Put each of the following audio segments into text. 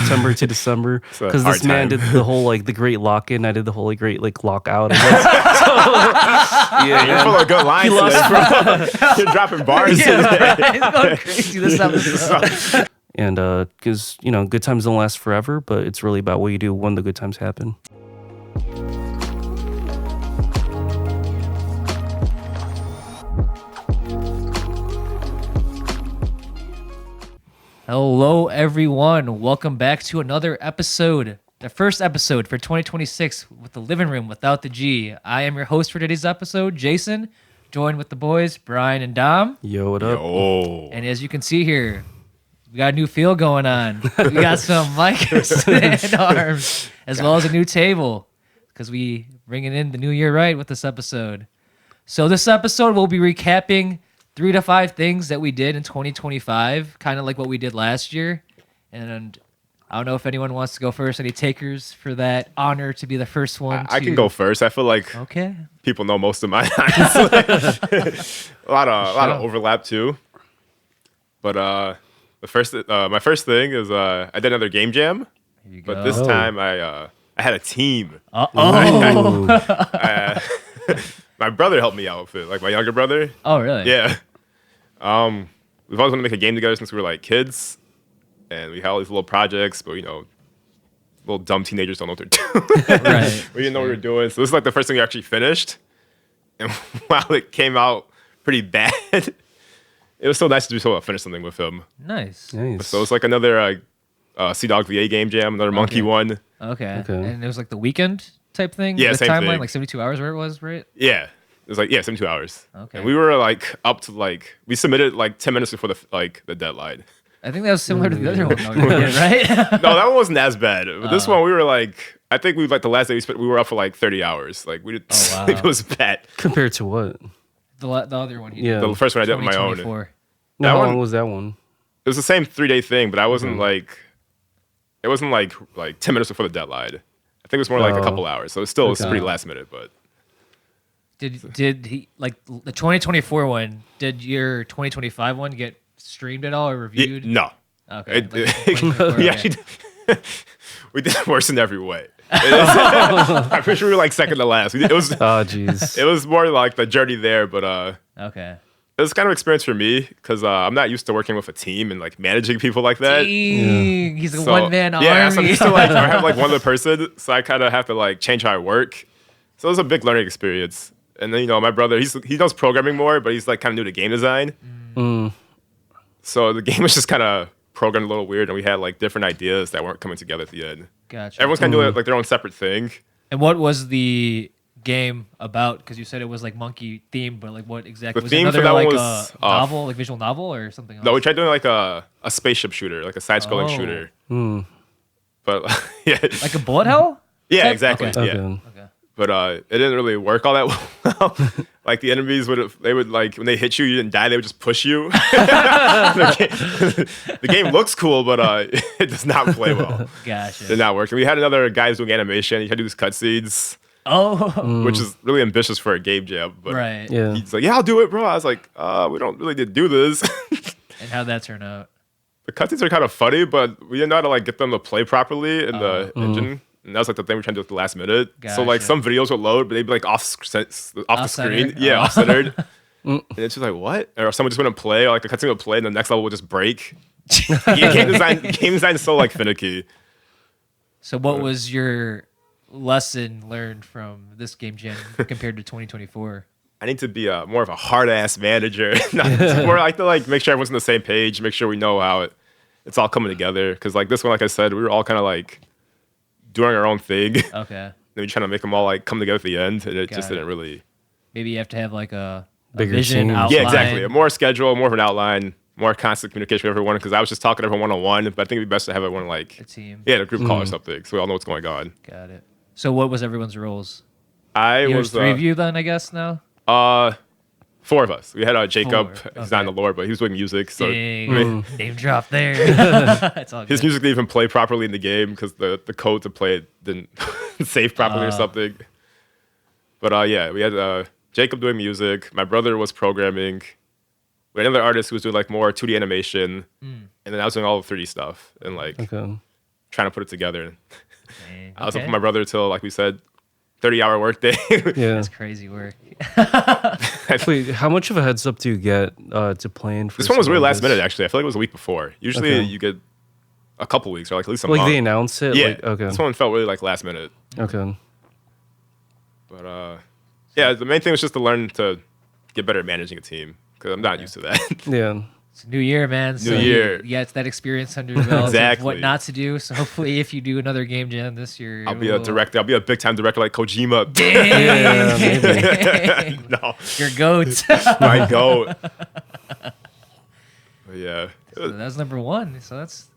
September to December, because this man did the whole like the great lock in. I did the whole like, great like lock out. Yeah, you're full of good lines today, bro. You're dropping bars today. He's going crazy this episode. And because good times don't last forever, but it's really about what you do when the good times happen. Hello, everyone. Welcome back to another episode, the first episode for 2026 with the Livin Room without the G. I am your host for today's episode, Jason, joined with the boys, Bryan and Dom. Yo, what up? Yo. And as you can see here, we got a new feel going on. We got some mics and arms, as well as a new table, because we bringing in the new year right with this episode. So this episode, we'll be recapping 3 to 5 things that we did in 2025, kind of like what we did last year. And I don't know if anyone wants to go first. Any takers for that honor to be the first one? I can go first. I feel like people know most of mine. a lot of overlap too. But my first thing is I did another game jam, but this time I had a team. My brother helped me out with it, like my younger brother. Oh, really? Yeah. We've always wanted to make a game together since we were like kids, and we had all these little projects, but little dumb teenagers don't know what they're doing. Right. We didn't know what we were doing, so this is like the first thing we actually finished. And while it came out pretty bad, it was so nice to be able to finish something with him. Nice. So it's like another Sea Dog VA game jam, another monkey one. Okay. And it was like the weekend type thing? Yeah, the same timeline, thing. like 72 hours where it was, right? Yeah. It was 72 hours. Okay. And we were like up to we submitted 10 minutes before the deadline. I think that was similar to the other one, right? No, that one wasn't as bad. But this one, we were I think the last day we spent, we were up for 30 hours. We did sleep. It was bad. Compared to what? The other one. The first one I did on my own. No, how long was that one? It was the same 3-day thing, but I wasn't it wasn't 10 minutes before the deadline. I think it was more a couple hours. So it still was pretty last minute, but. Did he the 2024 one? Did your 2025 one get streamed at all or reviewed? No. Okay. We did worse in every way. I'm pretty sure we were second to last. It was. Oh, jeez. It was more like the journey there, but okay. It was kind of an experience for me because I'm not used to working with a team and managing people like that. Dang, he's a one-man army. Yeah, so I'm used to I have one other person, so I kind of have to change how I work. So it was a big learning experience. And then my brother, he knows programming more, but he's kind of new to game design. So the game was just kind of programmed a little weird, and we had different ideas that weren't coming together at the end. Gotcha. Everyone's kind of doing their own separate thing. And what was the game about? Because you said it was monkey themed, but what exactly? The theme was it for that another, one was a novel, visual novel, or something else? No, we tried doing a spaceship shooter, a side-scrolling shooter. But yeah, like a bullet hell? Yeah, type? exactly. Okay. Yeah. Okay. But it didn't really work all that well. The enemies would when they hit you, you didn't die. They would just push you. The game looks cool, but it does not play well. Gotcha. It did not work. And we had another guy who's doing animation. He had to do these cutscenes. Which is really ambitious for a game jam. But right. Yeah. He's like, yeah, I'll do it, bro. I was like, we don't really need to do this. And how'd that turn out? The cutscenes are kind of funny, but we didn't know how to get them to play properly in the engine. And that was the thing we were trying to do at the last minute. Gotcha. So some videos would load, but they'd be off the screen. Yeah, off-centered. And it's just what? Or someone just wouldn't play, or the cutscene would play, and the next level would just break. Game design is so finicky. So what was your lesson learned from this game jam compared to 2024? I need to be more of a hard-ass manager. More like to make sure everyone's on the same page, make sure we know how it's all coming together. Because this one, like I said, we were all kind of doing our own thing. Okay. Then we trying to make them all come together at the end, and it just didn't really. Maybe you have to have a bigger vision team. outline. Yeah, exactly. A more schedule, more of an outline, more constant communication with everyone. Because I was just talking to everyone one-on-one, but I think it'd be best to have everyone a team. Yeah, a group call or something, so we all know what's going on. Got it. So what was everyone's roles? I was was 3 of you then, I guess now. 4 of us. We had Jacob. 4. He's not in the lore, but he was doing music. So name drop there. It's all good. His music didn't even play properly in the game because the code to play it didn't save properly or something. But yeah, we had Jacob doing music. My brother was programming. We had another artist who was doing more 2D animation, and then I was doing all the 3D stuff and trying trying to put it together. Dang, I was up okay. with my brother till, like we said, 30-hour workday. Yeah. That's crazy work. Wait, how much of a heads up do you get to plan for This one was something really like last this? minute, actually. I feel like it was a week before. Usually Okay. you get a couple weeks or like at least a Like month. they announce it? Yeah. Like, okay. This one felt really like last minute. Okay. But yeah, the main thing was just to learn to get better at managing a team because I'm not used to that. Yeah. It's a new year, man. So year. Yeah, it's that experience under your belt Exactly. of what not to do. So hopefully, if you do another game jam this year, I'll be a director. I'll be a big time director like Kojima. Dang. maybe. No, Your goat. my goat. But yeah, So that was number one. So that's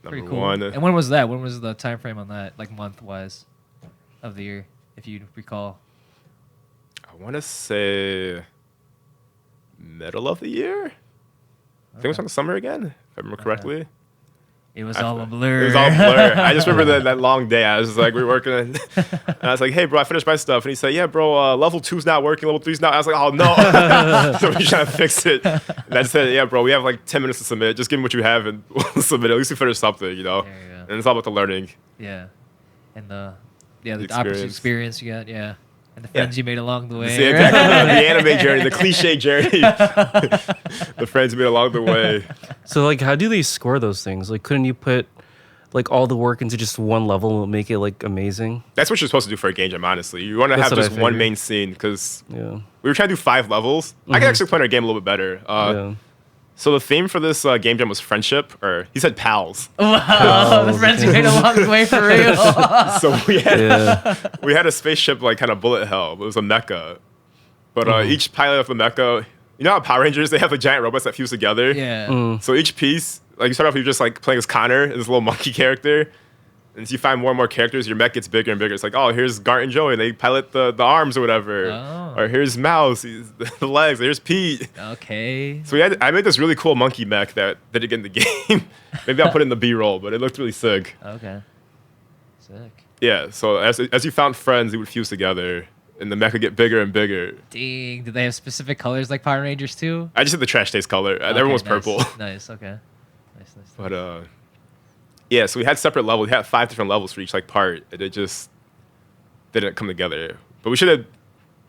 pretty number cool. one. And when was that? When was the time frame on that? Like month wise of the year, if you recall. I want to say middle of the year. I think it was on the summer again, if I remember correctly. It was all a blur. It was all blur. I just remember that long day. I was like, we were working, and I was like, hey, bro, I finished my stuff. And he said, yeah, bro, level 2's not working, level 3's not. I was like, oh, no. So we're trying to fix it. And I said, yeah, bro, we have like 10 minutes to submit. Just give me what you have, and we'll submit it. At least we finish something, you know? There you go. And it's all about the learning. Yeah. And the opposite experience. experience you got, yeah. And the friends you made along the way. See, exactly. The anime journey, the cliche journey. The friends you made along the way. So, like, how do they score those things? Like, couldn't you put, like, all the work into just one level and make it, like, amazing? That's what you're supposed to do for a game jam, honestly. You want to That's have what I just one figured. main scene, because Yeah. we were trying to do 5 levels. I can actually explain our game a little bit better. Yeah. So the theme for this game jam was friendship, or he said pals. Wow, the friends you made along the way for real. So we had Yeah. we had a spaceship like kind of bullet hell. It was a mecha, but each pilot of the mecha, you know how Power Rangers they have the giant robots that fuse together. Yeah. So each piece, like you start off, you're just like playing as Connor, this little monkey character. And as you find more and more characters, your mech gets bigger and bigger. It's like, oh, here's Gart and Joey. They pilot the arms or whatever. Oh. Or here's Mouse, he's the legs. Here's Pete. Okay. So I made this really cool monkey mech that didn't get in the game. Maybe I'll put it in the B-roll, but it looked really sick. Okay. Sick. Yeah, so as you found friends, they would fuse together, and the mech would get bigger and bigger. Dang. Did they have specific colors like Power Rangers too? I just did the trash taste color. Everyone was Okay, nice. purple. Nice. Okay. Nice. But yeah, so we had separate levels. We had 5 different levels for each like part, and it just didn't come together. But we should have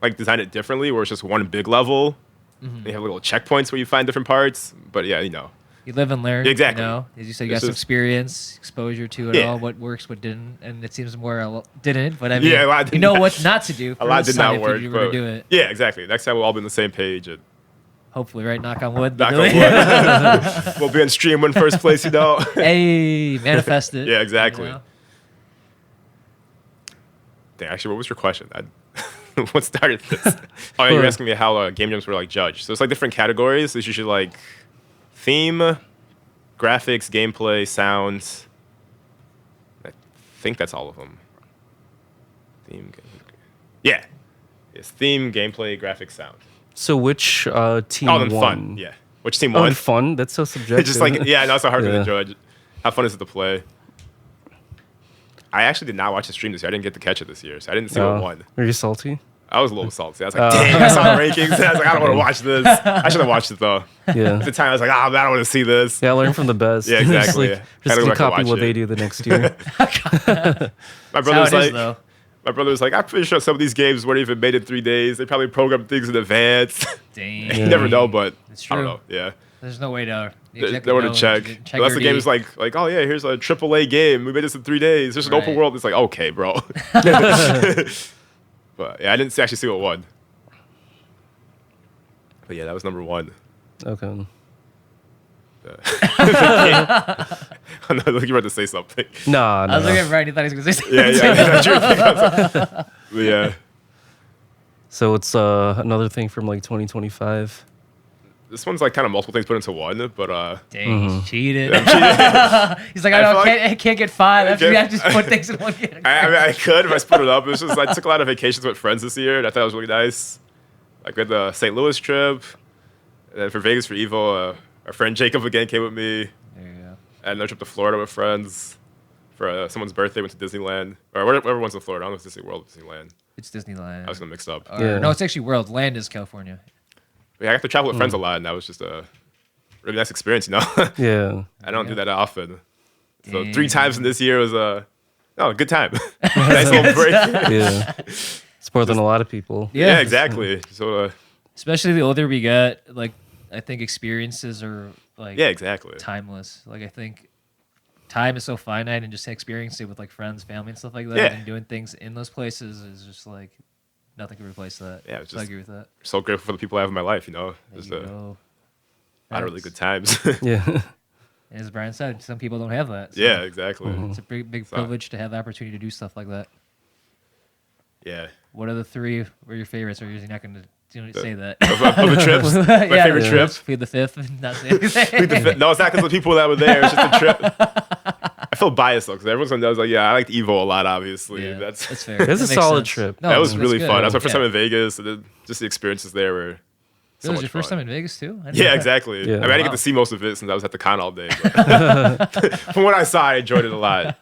like designed it differently, where it's just one big level. And you have little checkpoints where you find different parts. But yeah, you know. You live and learn. Exactly. You know, as you said, you got It's some just- experience, exposure to it Yeah. all. What works, what didn't, and it seems more didn't. But I mean, Yeah, a lot did you know not- what not to do. A lot for did sign not if work. You were to But do it. yeah, exactly. Next time we'll all be on the same page. And Hopefully, right? Knock on wood. knock but on really- wood. We'll be on stream win first place, you know. Hey, manifest it. Yeah, exactly. You know? Dang, actually, what was your question? What started this? Oh, you're asking me how game jams were like judged. So it's like different categories. It's usually like theme, graphics, gameplay, sounds. I think that's all of them. Theme, yeah. It's theme, gameplay, graphics, sound. So, which team Oh, and won? fun. Yeah. Which team Oh, won? and fun? That's so subjective. It's just like, yeah, no, it's so hard Yeah. to judge. How fun is it to play? I actually did not watch the stream this year. I didn't get to catch it this year, so I didn't see what won. Are you salty? I was a little salty. I was like, dang, I saw the rankings. I was like, I don't want to watch this. I should have watched it, though. Yeah. At the time, I was like, I don't want to see this. Yeah, learn from the best. Yeah, Just, exactly. like, Gotta just go to back and copy watch what it. they do the next year. My That's brother how was it is, like, though. my brother was like, I'm pretty sure some of these games weren't even made in 3 days. They probably programmed things in advance. Dang. You never know, but It's I don't true. know. Yeah. There's no way to. They were to check. Unless the game is like, oh yeah, here's a AAA game. We made this in 3 days. There's an open Right. world. It's like, okay, bro. But yeah, I didn't actually see what won. But yeah, that was number 1. Okay. I know, like you were about to say something. Nah, I was looking no. at Bryan. He thought he was gonna say something. Yeah, yeah. But yeah. So it's another thing from like 2025. This one's like kind of multiple things put into one, but Dang, he cheated. I'm He's like, I I feel like- can't get 5. After Okay. I just put things in one category. I mean, I could if I split it up. It was just I took a lot of vacations with friends this year, and I thought it was really nice. Like we had the St. Louis trip, and then for Vegas for Evo, our friend Jacob again came with me. There you go. I had another trip to Florida with friends. For someone's birthday, went to Disneyland. Or whatever one's in Florida. I don't know if it's Disney World or Disneyland. It's Disneyland. I was gonna mix up. Yeah. No, it's actually World. Land is California. Yeah, I got to travel with friends a lot, and that was just a really nice experience, you know? Yeah. I don't do that often. So 3 times in this year was a good time. Nice little break. Yeah. It's more than a lot of people. Yeah, exactly. So especially the older we get, like I think experiences are like exactly. timeless. Like I think time is so finite, and just experiencing it with like friends, family, and stuff like that, Yeah. and doing things in those places is just like nothing can replace that. Yeah, it's So I just agree with that. so grateful for the people I have in my life. There Just you a go. lot of really good times. Yeah. As Brian said, some people don't have that. So Yeah, exactly. it's a big So- privilege to have the opportunity to do stuff like that. Yeah. What are the 3 were your favorites, or you're not going to say that? Of the trips, my favorite Yeah. trip. Plead the 5th and not say anything. No, it's not because of the people that were there. It's just a trip. I feel biased though, because everyone knows like, I liked Evo a lot. Obviously, Yeah, that's fair. That's a That makes solid sense. trip. No, that was that's really good. fun. That's my first Yeah. time in Vegas. And just the experiences there were so That was much your first fun. time in Vegas too? I didn't Yeah, know that. exactly. Yeah. I mean, I didn't Wow. get to see most of it since I was at the con all day. But from what I saw, I enjoyed it a lot.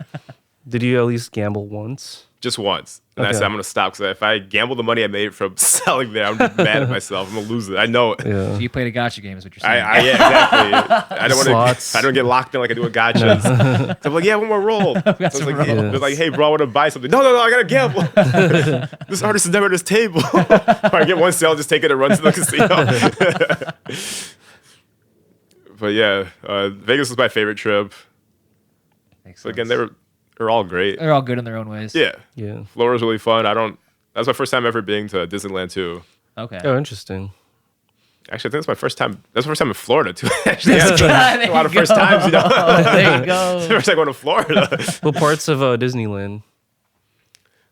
Did you at least gamble once? Just once. And I Okay. said, I'm going to stop because if I gamble the money I made from selling there, I'm mad at myself. I'm going to lose it. I know it. Yeah. So you played a gotcha game, is what you're saying. Yeah, exactly. I don't want Slots. to. I don't get locked in like I do with gotchas. So I'm like, yeah, one more roll. I was some like, rolls. they're like, hey, bro, I want to buy something. No, I gotta gamble. This artist is never at this table. If I get one sale, just take it and run to the casino. But yeah, Vegas was my favorite trip. Makes So again, sense. they're all great. They're all good in their own ways. Yeah, Yeah. Florida's really fun. That's my first time ever being to Disneyland too. Okay. Oh, interesting. Actually, I think that's my first time. That's my first time in Florida too. Actually, There a lot of you first go. times. There you go. First time going to Florida. What parts of Disneyland?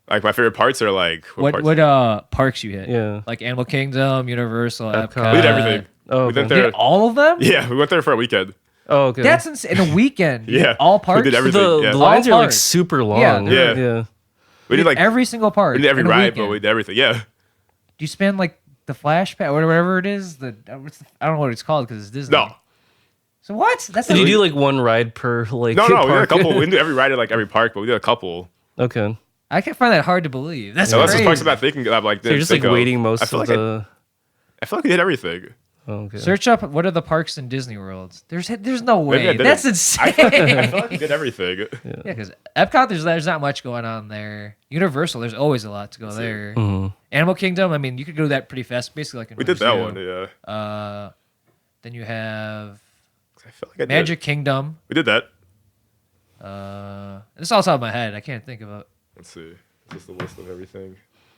Like my favorite parts are like What parts? parks you hit? Yeah. Like Animal Kingdom, Universal, Epcot. We did everything. Oh, We okay. went You there. did all of them? Yeah, we went there for a weekend. Oh, okay. That's in a weekend. You did Yeah, all we parks. did everything. the, yeah. the lines All are like parks. super long. Yeah, they're- Yeah. We did like every single park. we did every in a ride, but weekend. we did everything. Yeah, Do you spend like the flash pass or whatever it is? I don't know what it's called because it's Disney. no, So what? That's Did not you do like one ride per like no. We did a park? couple. We didn't do every ride at like every park, but we did a couple. Okay. I can find that hard to believe. That's So that's crazy. the parks about thinking of like. So you're just like waiting most I feel of like the. I feel like we did everything. Oh, okay. Search up what are the parks in Disney World. There's no Maybe I way. did That's it. insane. I feel like we did everything. Yeah, because Epcot, there's not much going on there. Universal, there's always a lot to go there. Mhm. Animal Kingdom, I mean, you could go that pretty fast, basically like in We did that one. Zoo. Yeah. Then you have I feel like I did. Magic Kingdom. We did that. This is all off the top of my head. I can't think of it. Let's see. Is this the list of everything?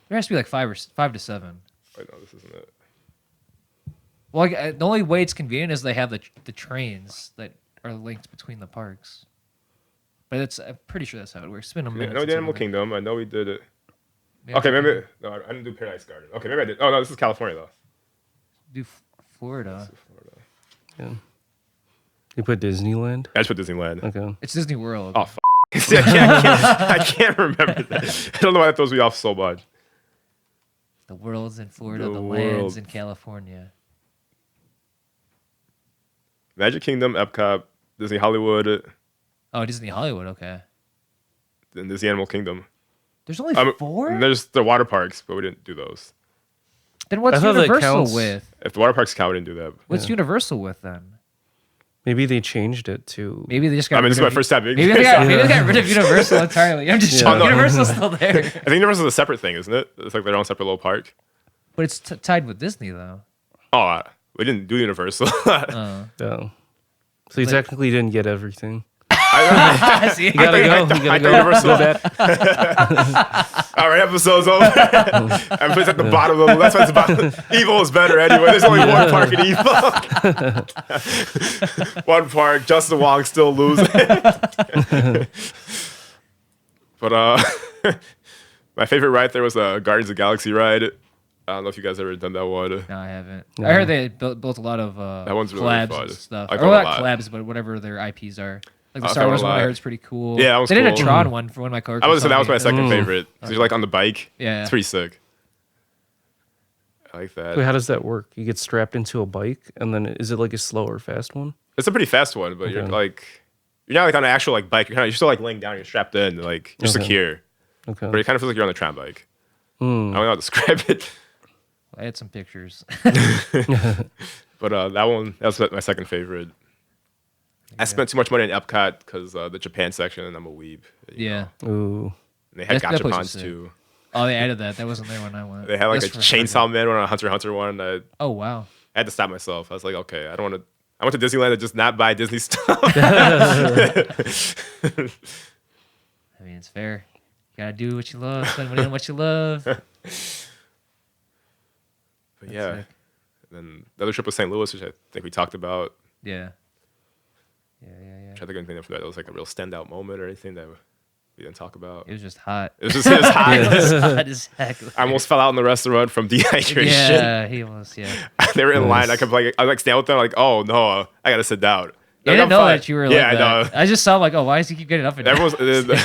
There has to be like 5 to 7. Wait, no, this isn't it. Well, the only way it's convenient is they have the trains that are linked between the parks. But I'm pretty sure that's how it works. It's been a Yeah, minute. no, we since did I've Animal been Kingdom. I know we did it. there. Okay, maybe. No, I didn't do Paradise Garden. Okay, maybe I did. Oh no, this is California though. Do Florida. Yeah. You put Disneyland. I just put Disneyland. Okay. It's Disney World. Oh, See, I can't remember that. I don't know why that throws me off so much. The world's in Florida. The The land's world. in California. Magic Kingdom, Epcot, Disney Hollywood, Oh, Disney Hollywood. Okay. and Disney Animal Kingdom. There's only 4? There's the water parks, but we didn't do those. Then what's I thought that Universal counts. with? If the water parks count, we didn't do that. What's Universal with then? Maybe they changed it to. Maybe they just got. I mean, this is my rid of- first time being Maybe there. they got rid of Universal entirely. I'm just Yeah. joking. Oh, no. Universal's still there, I think Universal is a separate thing, isn't it? It's like their own separate little park. but it's tied with Disney though. Oh, we didn't do Universal. Oh. Oh. So you Like- technically didn't get everything. See? You gotta go. You gotta go. Universal. Go back. All right, episode's over. I'm put at the bottom of the. That's why it's about. Evil is better anyway. There's only one park in Evil. One park. Justin Wong still losing. But my favorite ride there was a Guardians of the Galaxy ride. I don't know if you guys ever done that one. No, I haven't. No. I heard they built a lot of That one's really collabs fun. and stuff. I like Or that one a not lot. collabs, but whatever their IPs are. Like the I like Star that Wars one a one I lot. heard is pretty cool. Yeah, that was They did a cool. Tron one for one of my coworkers. I was say that was my told me. second favorite. Because you're like on the bike. Yeah. It's pretty sick. I like that. Wait, how does that work? You get strapped into a bike, and then is it like a slow or fast one? It's a pretty fast one, but you're Okay. like, you're not like on an actual like bike. You're still like laying down. You're strapped in. Like you're Okay. secure. Okay. But it kind of feels like you're on a tram bike. Hmm. I don't know how to describe it. I had some pictures. But that was my second favorite. I spent too much money in Epcot because the Japan section, and I'm a weeb. Yeah. Ooh. And they had That place was gachapons sick. too. Oh, they added that. That wasn't there when I went. They had like Just a for Chainsaw Man one and a Hunter x Hunter one. I Oh wow. had to stop myself. I was like, okay, I don't want to. I went to Disneyland to just not buy Disney stuff. I mean, it's fair. You gotta do what you love, spend money on what you love. But yeah. sick. Then the other trip was St. Louis, which I think we talked about. Yeah. Trying to think of anything from that was like a real standout moment or anything that we didn't talk about. It was just hot. It was hot. It was hot as heck. I almost fell out in the restaurant from dehydration. Yeah, he almost. Yeah. They were in line. I kept I like stand with them like, oh no, I gotta sit down. I They're didn't like, know "I'm that you were fine." like Yeah, that. I know. I just saw like, oh, why does he keep getting up and down? Everyone's.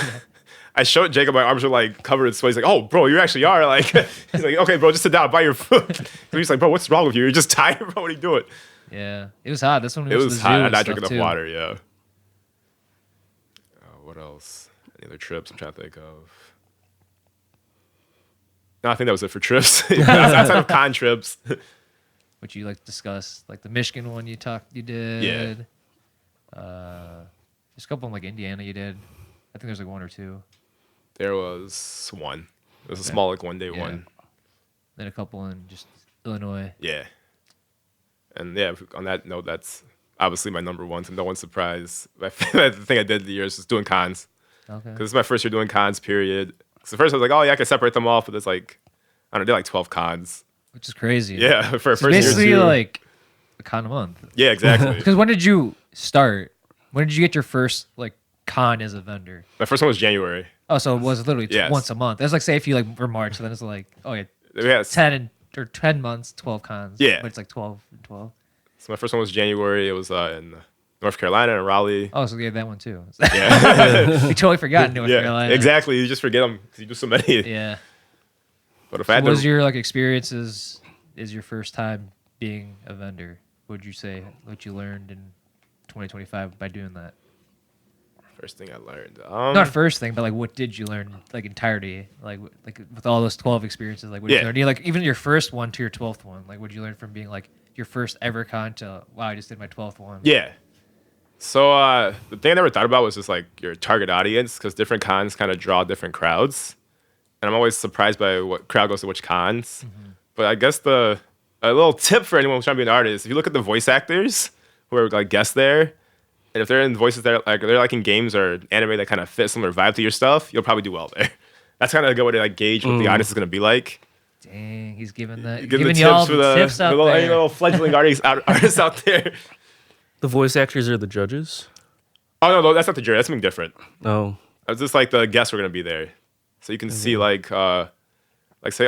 I showed Jacob my arms were like covered in sweat. He's like, "Oh, bro, you actually are." Like, he's like, "Okay, bro, just sit down, buy your food." He's like, "Bro, what's wrong with you? You're just tired, bro. What are you doing?" Yeah, it was hot. That's when we It went to was the hot. zoo I and not stuff, drinking enough too. water. Yeah. What else? Any other trips I'm trying to think of? No, I think that was it for trips. Outside of con trips. Which you like discuss, like the Michigan one you did. Yeah. There's a couple in like Indiana you did. I think there's like one or two. There was one. It was a Okay. small like 1 day Yeah. one. Then a couple in just Illinois. Yeah. And yeah, on that note, that's obviously my number one. To no one's surprise. The thing I did the year is just doing cons. Okay. Because it's my first year doing cons, period. So first I was like, oh yeah, I can separate them off, but it's like, I don't know, I did like 12 cons. Which is crazy. Yeah, for a It's first year. basically too. like a con a month. Yeah, exactly. Because when did you start? When did you get your first like con as a vendor? My first one was January. Oh, so it was literally Yes. once a month. It's like say if you like for March, then it's like yeah, Yeah, 10 months, 12 cons. Yeah. But it's like 12 and 12. so my first one was January. It was in North Carolina and Raleigh. Oh, so we had that one too. Yeah, We totally forgot North Carolina. exactly. You just forget them because you do so many. Yeah. But if So I had what was to, your like experiences? Is your first time being a vendor? What would you say? What you learned in 2025 by doing that? first thing I learned, Not first thing, but like what did you learn? Like entirety, like with all those 12 experiences. Like what did you Yeah. learn? You like even your first one to your 12th one. Like what did you learn from being like your first ever con to wow, I just did my 12th one. yeah. So the thing I never thought about was just like your target audience because different cons kind of draw different crowds, and I'm always surprised by what crowd goes to which cons. But I guess a little tip for anyone who's trying to be an artist: if you look at the voice actors who are like guests there, and if they're in voices that they're like in games or anime that kind of fit similar vibe to your stuff, you'll probably do well there. That's kind of a good way to like gauge what the audience is gonna be like. Dang, he's giving that. Give Giving the y'all tips for the tips out little, there. little fledgling artists out there. The voice actors are the judges. Oh no, that's not the jury. That's something different. Oh. It's just like the guests were gonna be there, so you can see like say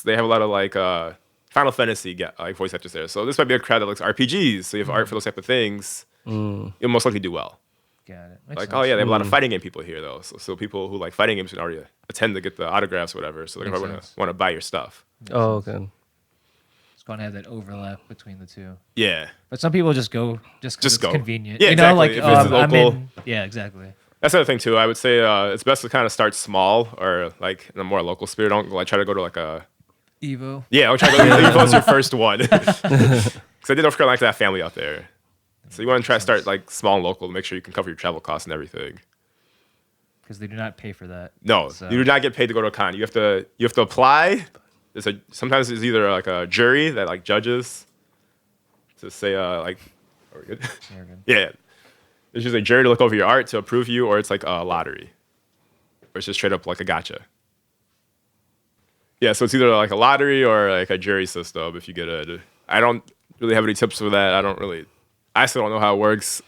they have a lot of like Final Fantasy like voice actors there. So this might be a crowd that likes RPGs. So you have art for those type of things. You'll most likely do well. Got it. Makes Like sense. oh yeah, they have a lot of fighting game people here though. So people who like fighting games can already attend to get the autographs or whatever. So they're Makes probably sense. want to buy your stuff. Oh, okay. It's going to have that overlap between the two. Yeah, But some people just go just 'cause Just it's go. convenient. Yeah, you know, exactly. like If it's I'm local. in. Yeah, exactly. that's the other thing too. I would say it's best to kind of start small or like in a more local spirit. Don't like try to go to like a Evo. yeah. I'll try to go to Evo's your first one because I did North Carolina to have family out there. So you want to try to start like small and local to make sure you can cover your travel costs and everything. Because they do not pay for that. No, So- you do not get paid to go to a con. You have to apply. Sometimes there's either like a jury that like judges to say like, are we good? Yeah, we're good. Yeah, there's usually a jury to look over your art to approve you, or it's like a lottery, or it's just straight up like a gotcha. Yeah, so it's either like a lottery or like a jury system. If you get a, I don't really have any tips for that. I still don't know how it works.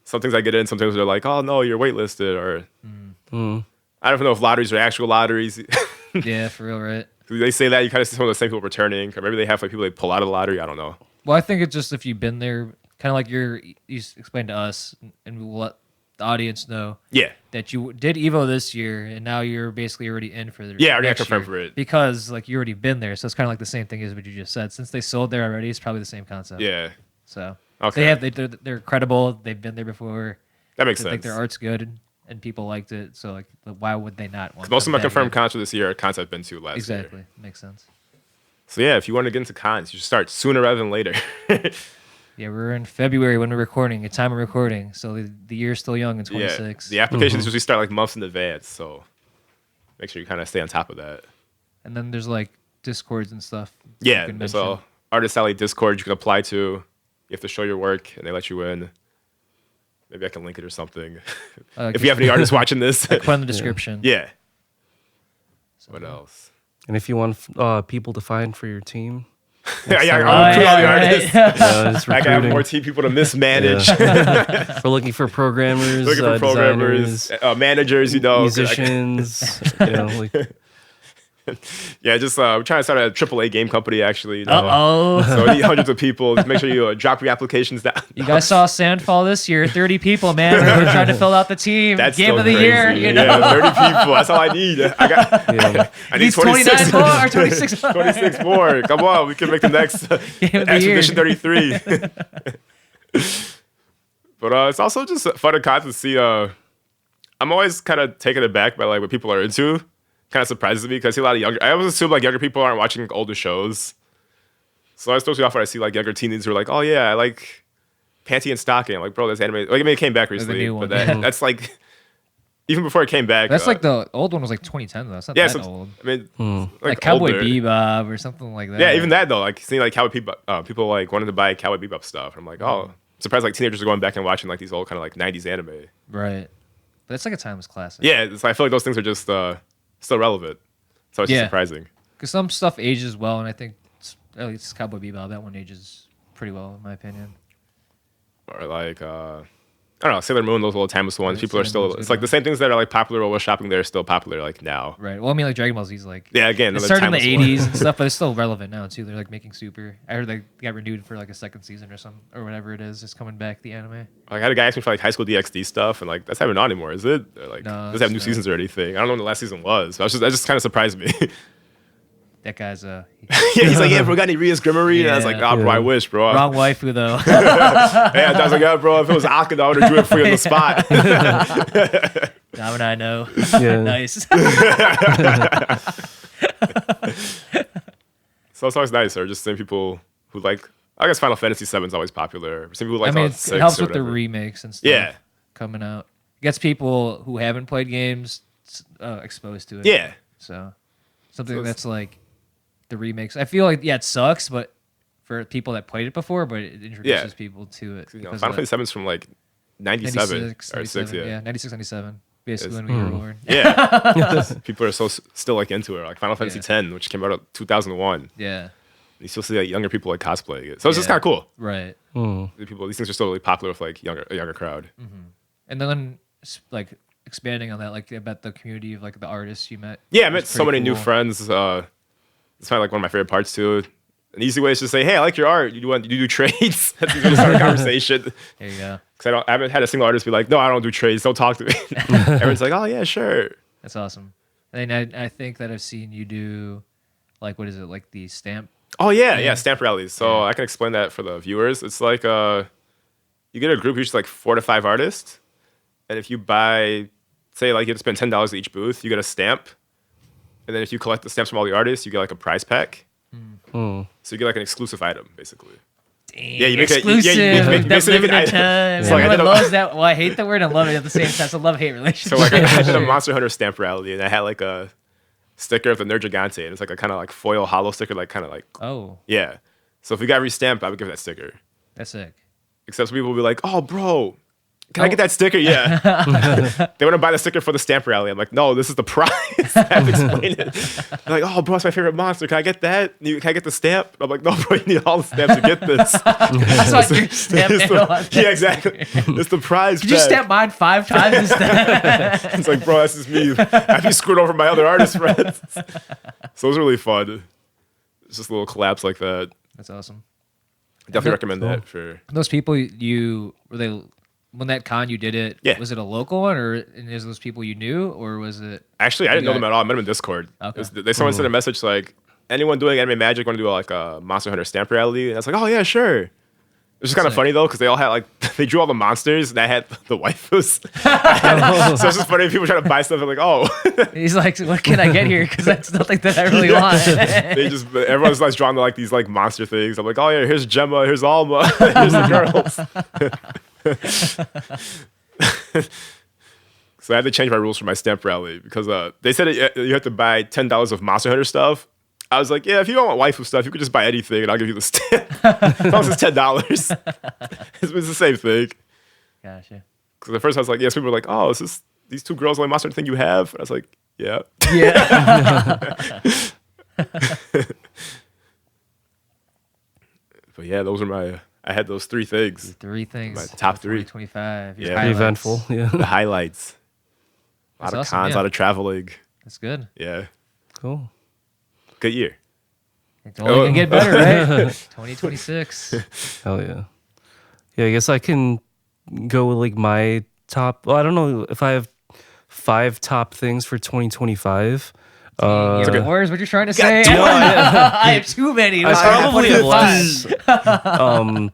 Some things I get in, sometimes they're like, oh no, you're waitlisted, or I don't know if lotteries are actual lotteries. Yeah, for real, right? They say that you kind of see some of the same people returning, or maybe they have like people they pull out of the lottery. I don't know. Well, I think it's just if you've been there, kind of like you explained to us, and we'll let the audience know Yeah, that you did Evo this year, and now you're basically already in for the Yeah, I already next got confirmed year for it. because like you already been there. So it's kind of like the same thing as what you just said. Since they sold there already, it's probably the same concept. yeah, So Okay. they're credible. They've been there before. that makes I sense. think their art's good and people liked it. So like, why would they not want? Most of them my back confirmed again? cons for this year are cons I've been to last year. Exactly, makes sense. So yeah, if you want to get into cons, you should start sooner rather than later. Yeah, we're in February when we're recording. At time of recording, so the year's still young in 26. The applications usually start like months in advance, so make sure you kind of stay on top of that. And then there's like Discords and stuff. Yeah, there's a Artist Alley Discord you can apply to. You have to show your work, and they let you in. Maybe I can link it or something. If you have any artists watching this. Put in the description. Yeah. So, What else? And if you want people to find for your team, I'll put all the artists. just I can have recruiting. more team people to mismanage. We're looking for programmers, Looking for programmers, designers, managers, musicians. Like, Yeah, just we're trying to start a AAA game company, actually. You know? Uh-oh. So we need hundreds of people. Just make sure you drop your applications down. You guys saw Sandfall this year. 30 people, man. We're trying to fill out the team. That's Game still of the crazy. year. You know? Yeah, 30 people. That's all I need. I need He's 26 29 more or 26 more. 26 more. Come on, we can make the next Game of the year. Expedition 33. But it's also just fun and content to see. I'm always kind of taken aback by like what people are into. Kind of surprises me because I see a lot of younger. I always assume like younger people aren't watching older shows. So I was totally off when I see like younger teenagers who are like, oh yeah, I like Panty and Stocking. I'm like, bro, that's anime. Like, I mean, it came back recently, new one, but that's like even before it came back. That's like the old one was like 2010 though. That's not that old. I mean, Like Cowboy older. Bebop or something like that. Yeah, even that though. Like seeing like Cowboy Bebop, people like wanted to buy Cowboy Bebop stuff. I'm like, oh, I'm surprised like teenagers are going back and watching like these old kind of like 90s anime. Right. But it's like a timeless classic. Yeah, I feel like those things are just still relevant. So it's just surprising. Because some stuff ages well, and I think at least Cowboy Bebop, that one ages pretty well, in my opinion. Or like I don't know, Sailor Moon, those little timeless ones. Yeah, People are Sailor still. Moon's It's good like the same things that are like popular while we're shopping there are still popular like now. Right. Well, I mean, like Dragon Ball Z's like. Yeah, again, It another started in the timeless 80s one. and stuff, but it's still relevant now, too. They're like making Super. I heard they got renewed for like a second season or something, or whatever it is. It's coming back, the anime. Like, I had a guy ask me for like High School DxD stuff, and like that's not even on anymore, is it? Or, like, No, does it have it's new not. seasons or anything? I don't know when the last season was. That just kind of surprised me. That guy's Yeah, he's like, yeah, bro, got any Ria's Grimmery? And I was like, Yeah. oh, bro, I wish, bro. wrong waifu, though. Yeah, I was like, yeah, bro, if it was Akina, I would have drew it for you on the spot. Now and I know. Yeah. Nice. So it's always nice, or just seeing people who like, I guess Final Fantasy VII is always popular. Seeing people who I like mean, Fallout it 6 helps or with the whatever. remakes and stuff Yeah. coming out. Gets people who haven't played games exposed to it. Yeah. So something So it's- that's like the remakes. I feel like, yeah, it sucks, but for people that played it before, but it introduces people to it. You know, because Final of Fantasy VII is from like 97 96, or 6, 97, yeah. 96, 97. Basically It's- when we were born. Yeah. People are still like into it. Like Final Fantasy Yeah. X, which came out in 2001. Yeah. You still see like younger people like cosplaying it. So it's just Yeah. kind of cool. Right. These things are still really popular with like a younger crowd. And then like expanding on that, like about the community of like the artists you met. Yeah, I was met so pretty many new cool. friends. It's probably like one of my favorite parts too. An easy way is to say, "Hey, I like your art. You do trades?" That's a good start a conversation. There you go. Because I haven't had a single artist be like, "No, I don't do trades. Don't talk to me." Everyone's like, "Oh yeah, sure." That's awesome. And I think that I've seen you do like, what is it, like the stamp? Oh yeah, stamp rallies. So I can explain that for the viewers. It's like you get a group usually like 4 to 5 artists, and if you buy, say like you have to spend $10 at each booth, you get a stamp, and then if you collect the stamps from all the artists, you get like a prize pack. So you get like an exclusive item, basically. Dang, Yeah, you make it- exclusive. yeah, you make- That's basically make limited an time. So, like, I Everyone did a- loves that. Well, I hate the word and love it at the same time. It's a love-hate relationship. So like I did a Monster Hunter stamp rally, and I had like a sticker of the Nerd Gigante, and it's like a kind of like foil hollow sticker, like kind of like Oh, yeah. So if we got restamped, I would give that sticker. that's sick. Except some people will be like, "Oh, bro, can I get that sticker?" Yeah. They want to buy the sticker for the stamp rally. I'm like, "No, this is the prize." I have to explain it. They're like, "Oh, bro, it's my favorite monster. Can I get that? Can I get the stamp?" I'm like, "No, bro, you need all the stamps to get this." That's why your stamp It's mail the- on that. yeah, exactly. It's the prize. Did you pack. stamp mine 5 times instead? It's like, bro, this is me. I'd be screwed over my other artist friends. So it was really fun. It's just little collabs like that. That's awesome. Definitely recommend that for. Those people were they when that con you did it? Yeah. Was it a local one, or and is those people you knew, or was it? Actually, I didn't know got- them at all. I met them in Discord. Okay. Someone sent a message like, anyone doing anime magic want to do like a Monster Hunter stamp rally? And I was like, oh yeah, sure. It's just kind of funny though, because they all had like they drew all the monsters and I had the waifus. So it's just funny if people try to buy stuff and like, oh, He's like, what can I get here? Because that's nothing that I really want. Everyone's like drawing like these like monster things. I'm like, oh yeah, here's Gemma, here's Alma, here's the girls. So I had to change my rules for my stamp rally because they said you have to buy $10 of Monster Hunter stuff. I was like, yeah, if you don't want waifu stuff, you could just buy anything and I'll give you the stamp. As long as it's $10. It's the same thing. Gotcha. Because at first I was like, yes, people were like, oh, is this these two girls only Monster Hunter thing you have? And I was like, yeah. Yeah. But yeah, those are I had those 3 things. 3 things. My top 3. 2025. Yeah. Pretty eventful. Yeah. The highlights. A lot That's of awesome, cons, a yeah. lot of traveling. That's good. Yeah. Cool. Good year. It's only going to get better, right? 2026. Hell yeah. Yeah, I guess I can go with like my top. Well, I don't know if I have 5 top things for 2025. What you're trying to say? too many. I have too many. I probably have less.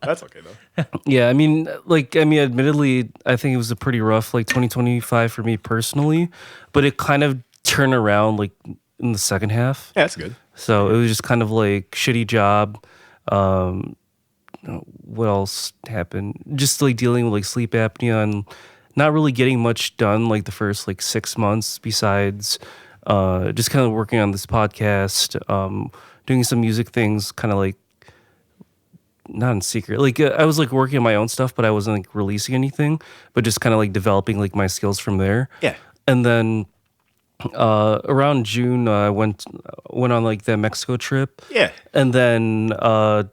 That's okay though. Yeah, I mean, admittedly, I think it was a pretty rough like 2025 for me personally, but it kind of turned around like in the second half. Yeah, that's good. So it was just kind of like shitty job. What else happened? Just like dealing with like sleep apnea and not really getting much done like the first like 6 months besides just kind of working on this podcast, doing some music things kind of like not in secret. Like I was like working on my own stuff, but I wasn't like releasing anything, but just kind of like developing like my skills from there. Yeah. And then around June, I went on like the Mexico trip. Yeah. And then, I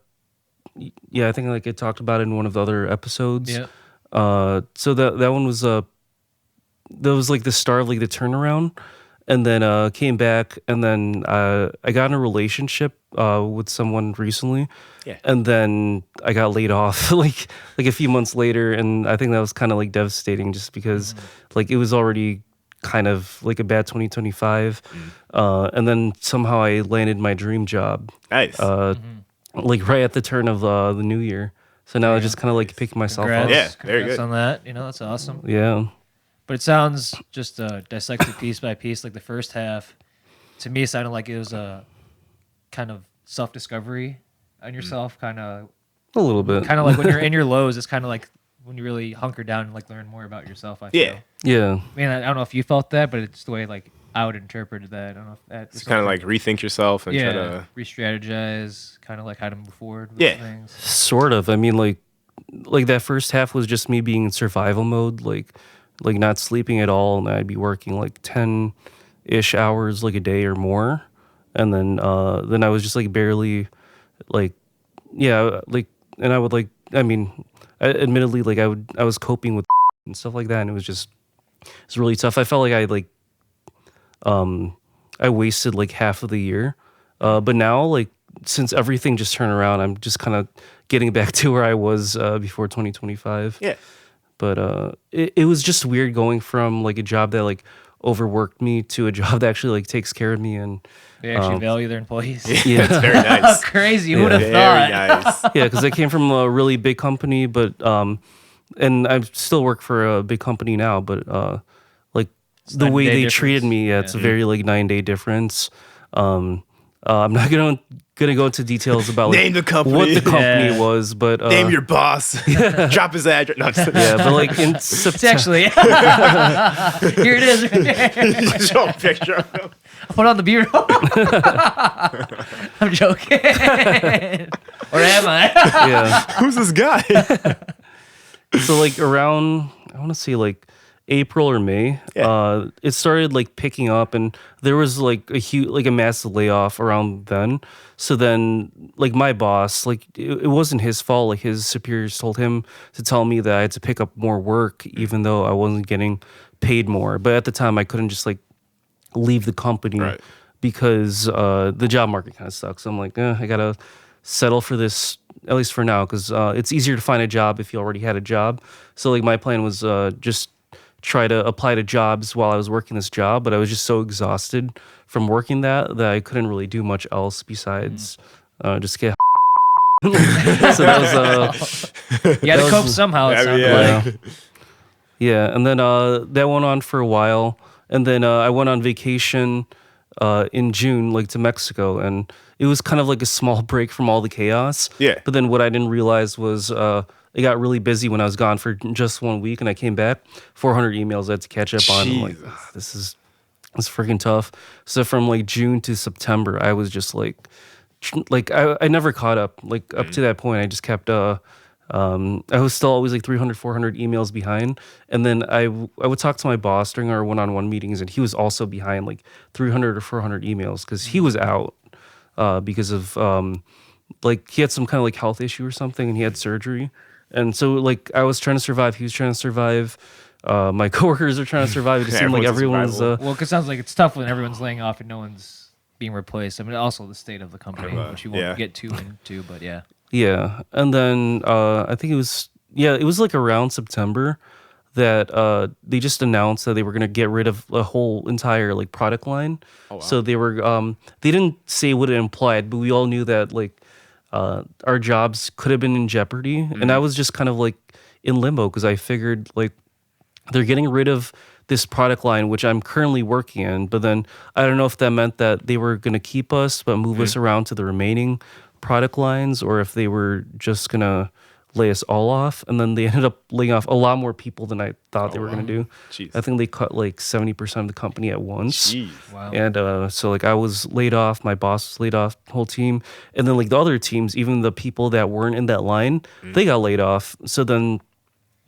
think like I talked about it in one of the other episodes. Yeah. So that one was that was like the start of like the turnaround, and then came back, and then I got in a relationship with someone recently. Yeah. And then I got laid off like a few months later, and I think that was kind of like devastating just because like it was already kind of like a bad 2025, and then somehow I landed my dream job. Nice. Like right at the turn of the new year. So now I just kind of like picking myself Congrats. up. Yeah, very Congrats good. on that. That's awesome. Yeah. But it sounds just dissected piece by piece. Like the first half, to me, sounded like it was a kind of self-discovery on yourself. Kind of A little bit. like when you're in your lows, it's kind of like when you really hunker down and like learn more about yourself. I feel. Yeah. Yeah. I mean, I don't know if you felt that, but it's the way like I would interpret that. I don't know if that. Just kind of like rethink yourself and try to. Re-strategize, kind of like how to move forward with Yeah. things. Sort of. I mean, like that first half was just me being in survival mode, like not sleeping at all, and I'd be working like 10-ish hours like a day or more, and then I was just like barely, like, yeah, like, and I would like, I mean, admittedly, like I was coping with and stuff like that, and it's really tough. I felt like I wasted like half of the year, but now like since everything just turned around, I'm just kind of getting back to where I was before 2025. Yeah. But it was just weird going from like a job that like overworked me to a job that actually like takes care of me, and They actually value their employees. yeah, It's very nice. Crazy. Who would have Very thought? nice. yeah, because I came from a really big company, but and I still work for a big company now, but like the way 9-day they difference. treated me, yeah, it's a very like 9-day difference. I'm not gonna go into details about like Name the company. what the company Yeah. was, but Name your boss. Drop his address. No, just yeah, but like in It's September. actually here it is. Right there. show a picture of him. Put on the bureau. I'm joking. Or am I? Yeah. Who's this guy? So like around, I want to say like April or May, Yeah. it started like picking up, and there was like a massive layoff around then. So then like my boss, like it wasn't his fault. Like his superiors told him to tell me that I had to pick up more work, even though I wasn't getting paid more. But at the time, I couldn't just like leave the company Right. because the job market kind of sucks. So I'm like, I gotta settle for this, at least for now, because it's easier to find a job if you already had a job. So like my plan was just try to apply to jobs while I was working this job, but I was just so exhausted from working that I couldn't really do much else besides just get So that was You got to cope somehow. It sounded like. yeah. And then that went on for a while, and then I went on vacation in June, like to Mexico, and it was kind of like a small break from all the chaos. Yeah. But then what I didn't realize was it got really busy when I was gone for just 1 week, and I came back 400 emails I had to catch up on. I'm like, this is freaking tough. So from like June to September, I was just like I never caught up. Like up to that point, I just kept. I was still always like 300, 400 emails behind. And then I would talk to my boss during our one-on-one meetings, and he was also behind like 300 or 400 emails because he was out because of like he had some kind of like health issue or something, and he had surgery. And so like I was trying to survive, he was trying to survive. My coworkers are trying to survive. It just seemed like everyone's. Well, because it sounds like it's tough when everyone's laying off and no one's being replaced. I mean, also the state of the company, which you won't get too into, but yeah. Yeah, and then I think it was like around September that they just announced that they were gonna get rid of a whole entire like product line. Oh, wow. So they were they didn't say what it implied, but we all knew that like our jobs could have been in jeopardy, and I was just kind of like in limbo because I figured like they're getting rid of this product line, which I'm currently working in, but then I don't know if that meant that they were gonna keep us but move us around to the remaining product lines, or if they were just gonna lay us all off. And then they ended up laying off a lot more people than I thought they were gonna do. Jeez. I think they cut like 70% of the company at once. Jeez. Wow. And so like I was laid off, my boss was laid off, the whole team, and then like the other teams, even the people that weren't in that line, they got laid off. So then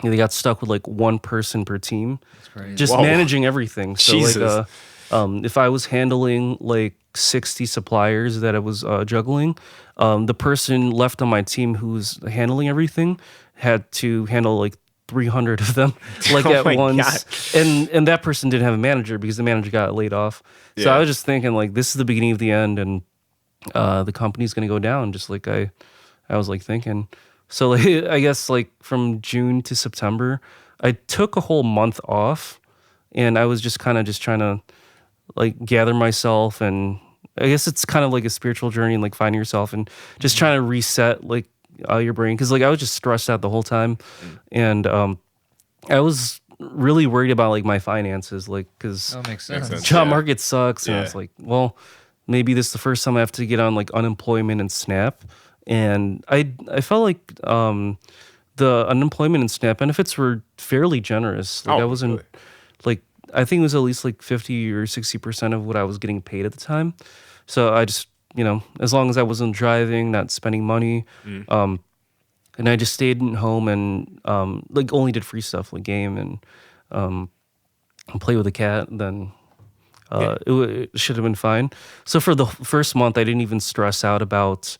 they got stuck with like one person per team, That's crazy. just managing everything. So Jesus. like if I was handling like 60 suppliers that I was juggling, the person left on my team who was handling everything had to handle like 300 of them like at once. And that person didn't have a manager because the manager got laid off. So I was just thinking like this is the beginning of the end, and the company's going to go down, just like I was like thinking. So like, I guess like from June to September, I took a whole month off, and I was just kind of just trying to like gather myself, and I guess it's kind of like a spiritual journey and like finding yourself and just trying to reset like your brain, because like I was just stressed out the whole time, and I was really worried about like my finances, like because That makes sense. job market sucks, and it's like, well, maybe this is the first time I have to get on like unemployment and SNAP, and I felt like the unemployment and SNAP benefits were fairly generous. Like I wasn't really? like I think it was at least like 50 or 60% of what I was getting paid at the time. So I just, as long as I wasn't driving, not spending money, and I just stayed at home and like only did free stuff like game and play with a cat, then it should have been fine. So for the first month, I didn't even stress out about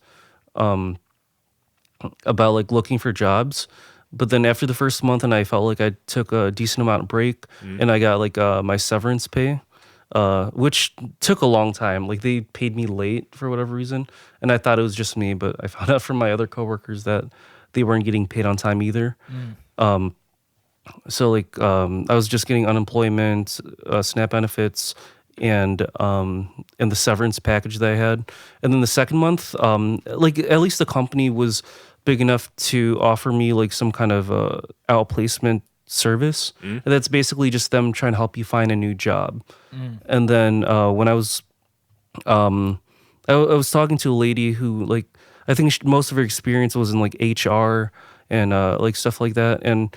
like looking for jobs. But then after the first month, and I felt like I took a decent amount of break, and I got like my severance pay, which took a long time. Like they paid me late for whatever reason, and I thought it was just me, but I found out from my other coworkers that they weren't getting paid on time either. So like I was just getting unemployment, SNAP benefits, and the severance package that I had. And then the second month, like at least the company was big enough to offer me like some kind of outplacement service, and that's basically just them trying to help you find a new job. And then when I was talking to a lady who like I think most of her experience was in like HR and like stuff like that, and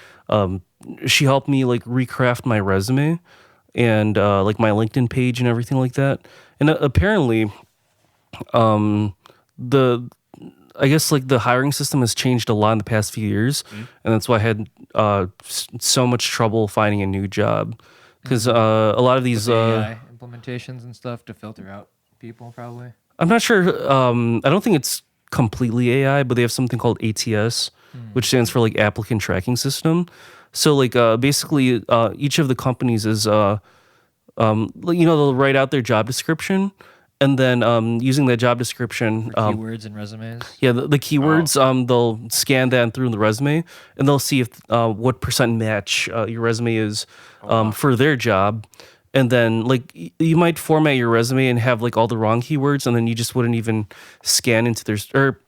she helped me like recraft my resume and like my LinkedIn page and everything like that. And apparently I guess like the hiring system has changed a lot in the past few years, and that's why I had so much trouble finding a new job, because a lot of these AI implementations and stuff to filter out people, probably. I'm not sure. I don't think it's completely AI, but they have something called ATS, which stands for like applicant tracking system. So like basically each of the companies is like, they'll write out their job description. And then using that job description, Keywords and resumes. Yeah, the keywords. They'll scan that through the resume, and they'll see if what percent match your resume is for their job. And then like you might format your resume and have like all the wrong keywords, and then you just wouldn't even scan into their, or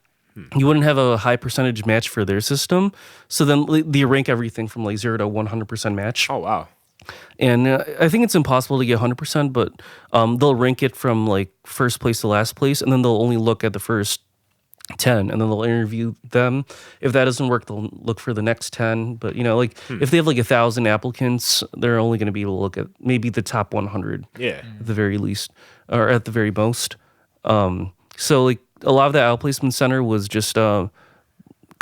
you wouldn't have a high percentage match for their system. So then they rank everything from like 0 to 100% match. Oh wow. And I think it's impossible to get 100%, but they'll rank it from like first place to last place, and then they'll only look at the first 10, and then they'll interview them. If that doesn't work, they'll look for the next 10. But like if they have like 1,000 applicants, they're only going to be able to look at maybe the top 100. Yeah. At the very least, or at the very most. So like a lot of the outplacement center was just kind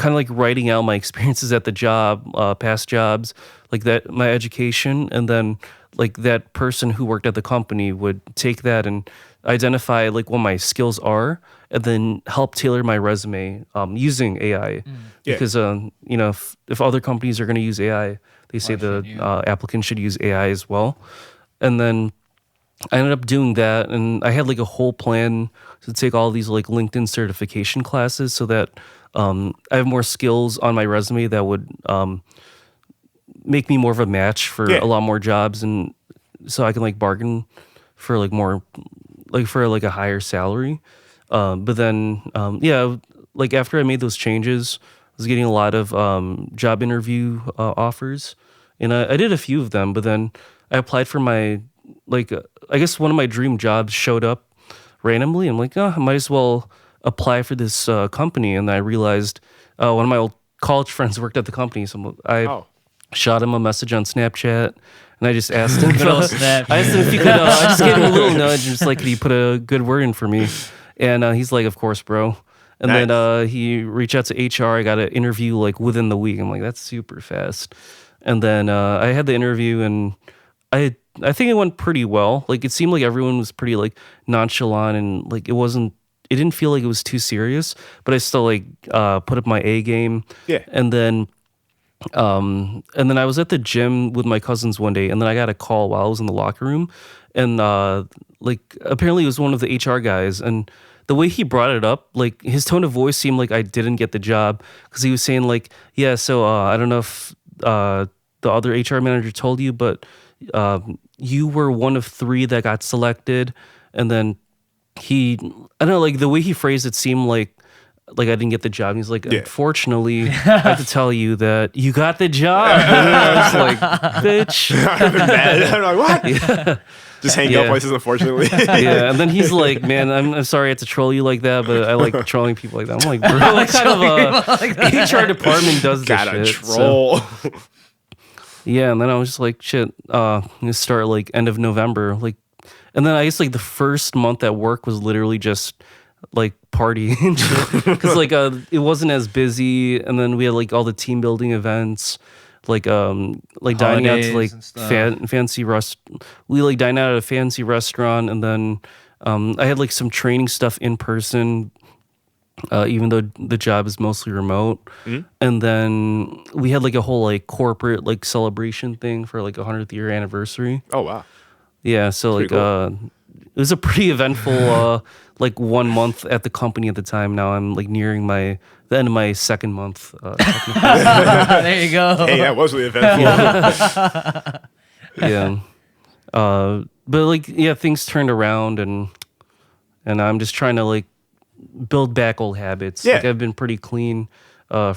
of like writing out my experiences at the job, past jobs, like that, my education, and then like that person who worked at the company would take that and identify like what my skills are, and then help tailor my resume using AI. Yeah. Because if other companies are going to use AI, they say the applicant should use AI as well. And then I ended up doing that, and I had like a whole plan to take all these like LinkedIn certification classes so that I have more skills on my resume that would make me more of a match for a lot more jobs, and so I can like bargain for like more, like for like a higher salary. But then, like after I made those changes, I was getting a lot of job interview offers, and I did a few of them. But then I applied for my I guess one of my dream jobs showed up randomly. I'm like, I might as well apply for this company. And I realized one of my old college friends worked at the company, so I shot him a message on Snapchat. And I just asked him, if he could, I just gave him a little nudge, just like, could he put a good word in for me? And he's like, of course, bro. And then he reached out to HR. I got an interview like within the week. I'm like, that's super fast. And then I had the interview, and I think it went pretty well. Like it seemed like everyone was pretty like nonchalant, and like it didn't feel like it was too serious. But I still like put up my A game. Yeah. And then I was at the gym with my cousins one day, and then I got a call while I was in the locker room, and like apparently it was one of the HR guys, and the way he brought it up, like his tone of voice seemed like I didn't get the job, because he was saying like, yeah, so I don't know if the other HR manager told you, but you were one of 3 that got selected. And then I don't know, like the way he phrased it seemed like I didn't get the job. And he's like, unfortunately, I have to tell you that you got the job. And I was like, bitch. I'm like, what? Yeah. Just hanging out places, unfortunately. Yeah, and then he's like, man, I'm sorry I had to troll you like that, but I like trolling people like that. I'm like, bro, what kind of HR department does this Gotta shit? troll. So, yeah, and then I was just like, shit, I'm gonna start like end of November. Like, and then I guess like the first month at work was literally just like party and shit. Because like it wasn't as busy, and then we had like all the team building events, like dining out to like fancy we like dine out at a fancy restaurant, and then I had like some training stuff in person. Even though the job is mostly remote. Mm-hmm. And then we had like a whole like corporate like celebration thing for like 100th year anniversary. Oh wow. Yeah, so like cool. It was a pretty eventful like 1 month at the company at the time. Now I'm like nearing the end of my second month. There you go. Hey, that was really eventful. Yeah. But like things turned around, and I'm just trying to like build back old habits. Yeah. Like I've been pretty clean. I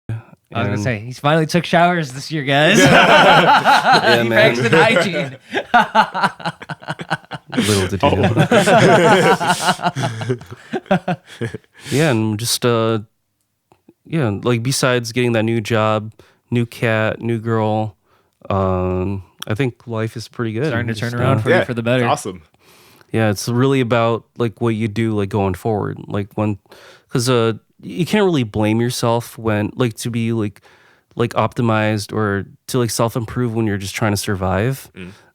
was gonna say he's finally took showers this year, guys. Yeah, he man. practiced hygiene. Little to do. Yeah, and just like besides getting that new job, new cat, new girl, I think life is pretty good. Starting to turn around for you for the better. Awesome. Yeah, it's really about like what you do like going forward. Like because you can't really blame yourself when like to be like optimized or to like self-improve when you're just trying to survive.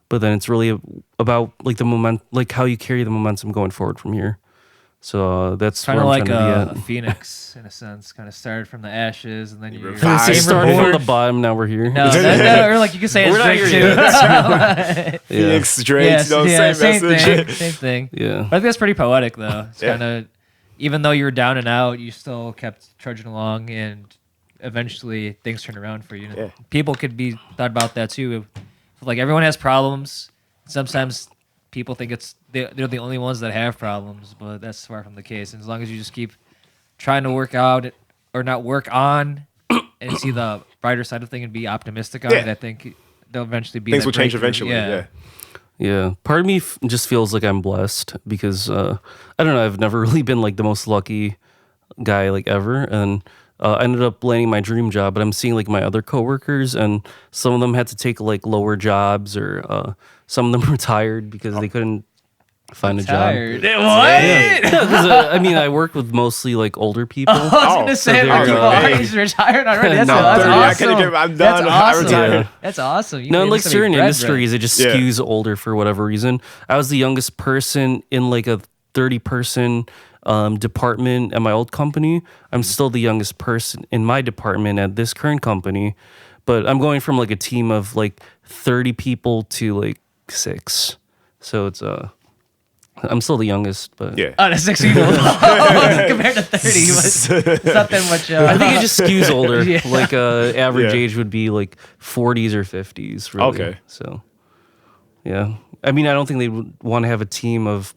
But then it's really about like the like how you carry the momentum going forward from here. So that's kind of like a phoenix in a sense. Kind of started from the ashes, and then you started from the bottom. Now we're here. No, or like you could say it's Drake too. Phoenix, Drake, same message. Same thing. Yeah, but I think that's pretty poetic though. It's kind of, even though you were down and out, you still kept trudging along, and eventually things turned around for you. People could be thought about that too. Like everyone has problems. Sometimes people think they're the only ones that have problems, but that's far from the case. And as long as you just keep trying to work out or not work on and see the brighter side of thing and be optimistic on it, I think they'll eventually be things will change breakthrough. eventually. Yeah, part of me just feels like I'm blessed because I don't know. I've never really been like the most lucky guy like ever, and I ended up landing my dream job. But I'm seeing like my other coworkers, and some of them had to take like lower jobs, or some of them retired because they couldn't find a job. What? Yeah, 'cause, I mean, I work with mostly like older people. I was gonna say, so he's retired already. That's, No, that's 30, I awesome. couldn't I'm That's done. awesome. I retired. Yeah. That's awesome. You No, in made like somebody certain bread industries, it just skews older for whatever reason. I was the youngest person in like a 30-person department at my old company. I'm still the youngest person in my department at this current company, but I'm going from like a team of like 30 people to like 6. So it's I'm still the youngest, but Yeah. Out of 6 people compared to 30, it's not that much. I think it just skews older. Yeah. Like average Yeah. age would be like 40s or 50s. Really. Okay. So, yeah. I mean, I don't think they would want to have a team of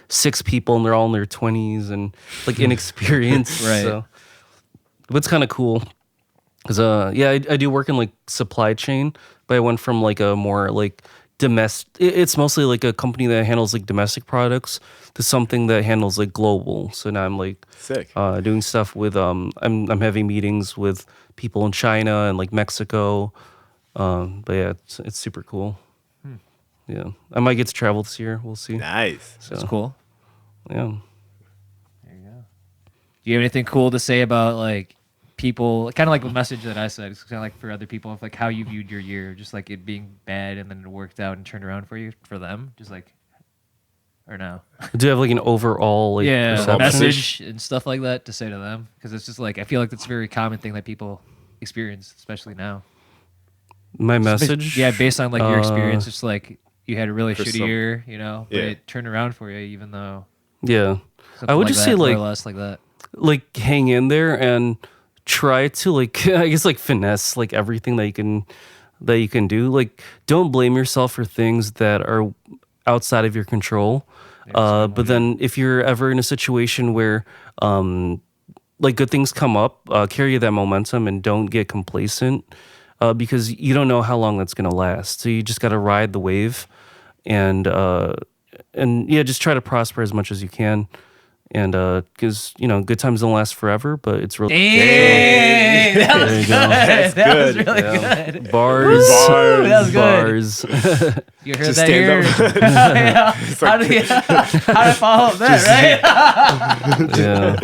6 people and they're all in their 20s and like inexperienced. Right. So, but it's kind of cool. Cause yeah, I do work in like supply chain, but I went from like a more like domestic. It's mostly like a company that handles like domestic products to something that handles like global. So now I'm like Sick. doing stuff with I'm having meetings with people in China and like Mexico. But yeah, it's super cool. Yeah, I might get to travel this year. We'll see. Nice. So, That's cool. Yeah. There you go. Do you have anything cool to say about like people? Kind of like the message that I said. It's kind of like for other people of like how you viewed your year, just like it being bad and then it worked out and turned around for you for them, just like or no? Do you have like an overall like perception? Message and stuff like that to say to them? Because it's just like I feel like that's a very common thing that people experience, especially now. My message? Yeah, based on like your experience, just like you had a really shitty some- year, you know, but Yeah. it turned around for you, even though. Yeah. something I would like just that, say more or like less like that. hang in there and try to like I guess like finesse like everything that you can do. Like don't blame yourself for things that are outside of your control. But then if you're ever in a situation where like good things come up, carry that momentum and don't get complacent because you don't know how long that's gonna last. So you just gotta ride the wave and yeah, just try to prosper as much as you can. And because good times don't last forever, but it's really Dang, that was There you good. go. That was good. really Yeah. good. bars, That was good. bars. You heard Just that here? stand Yeah. How do you follow up that, right? Yeah,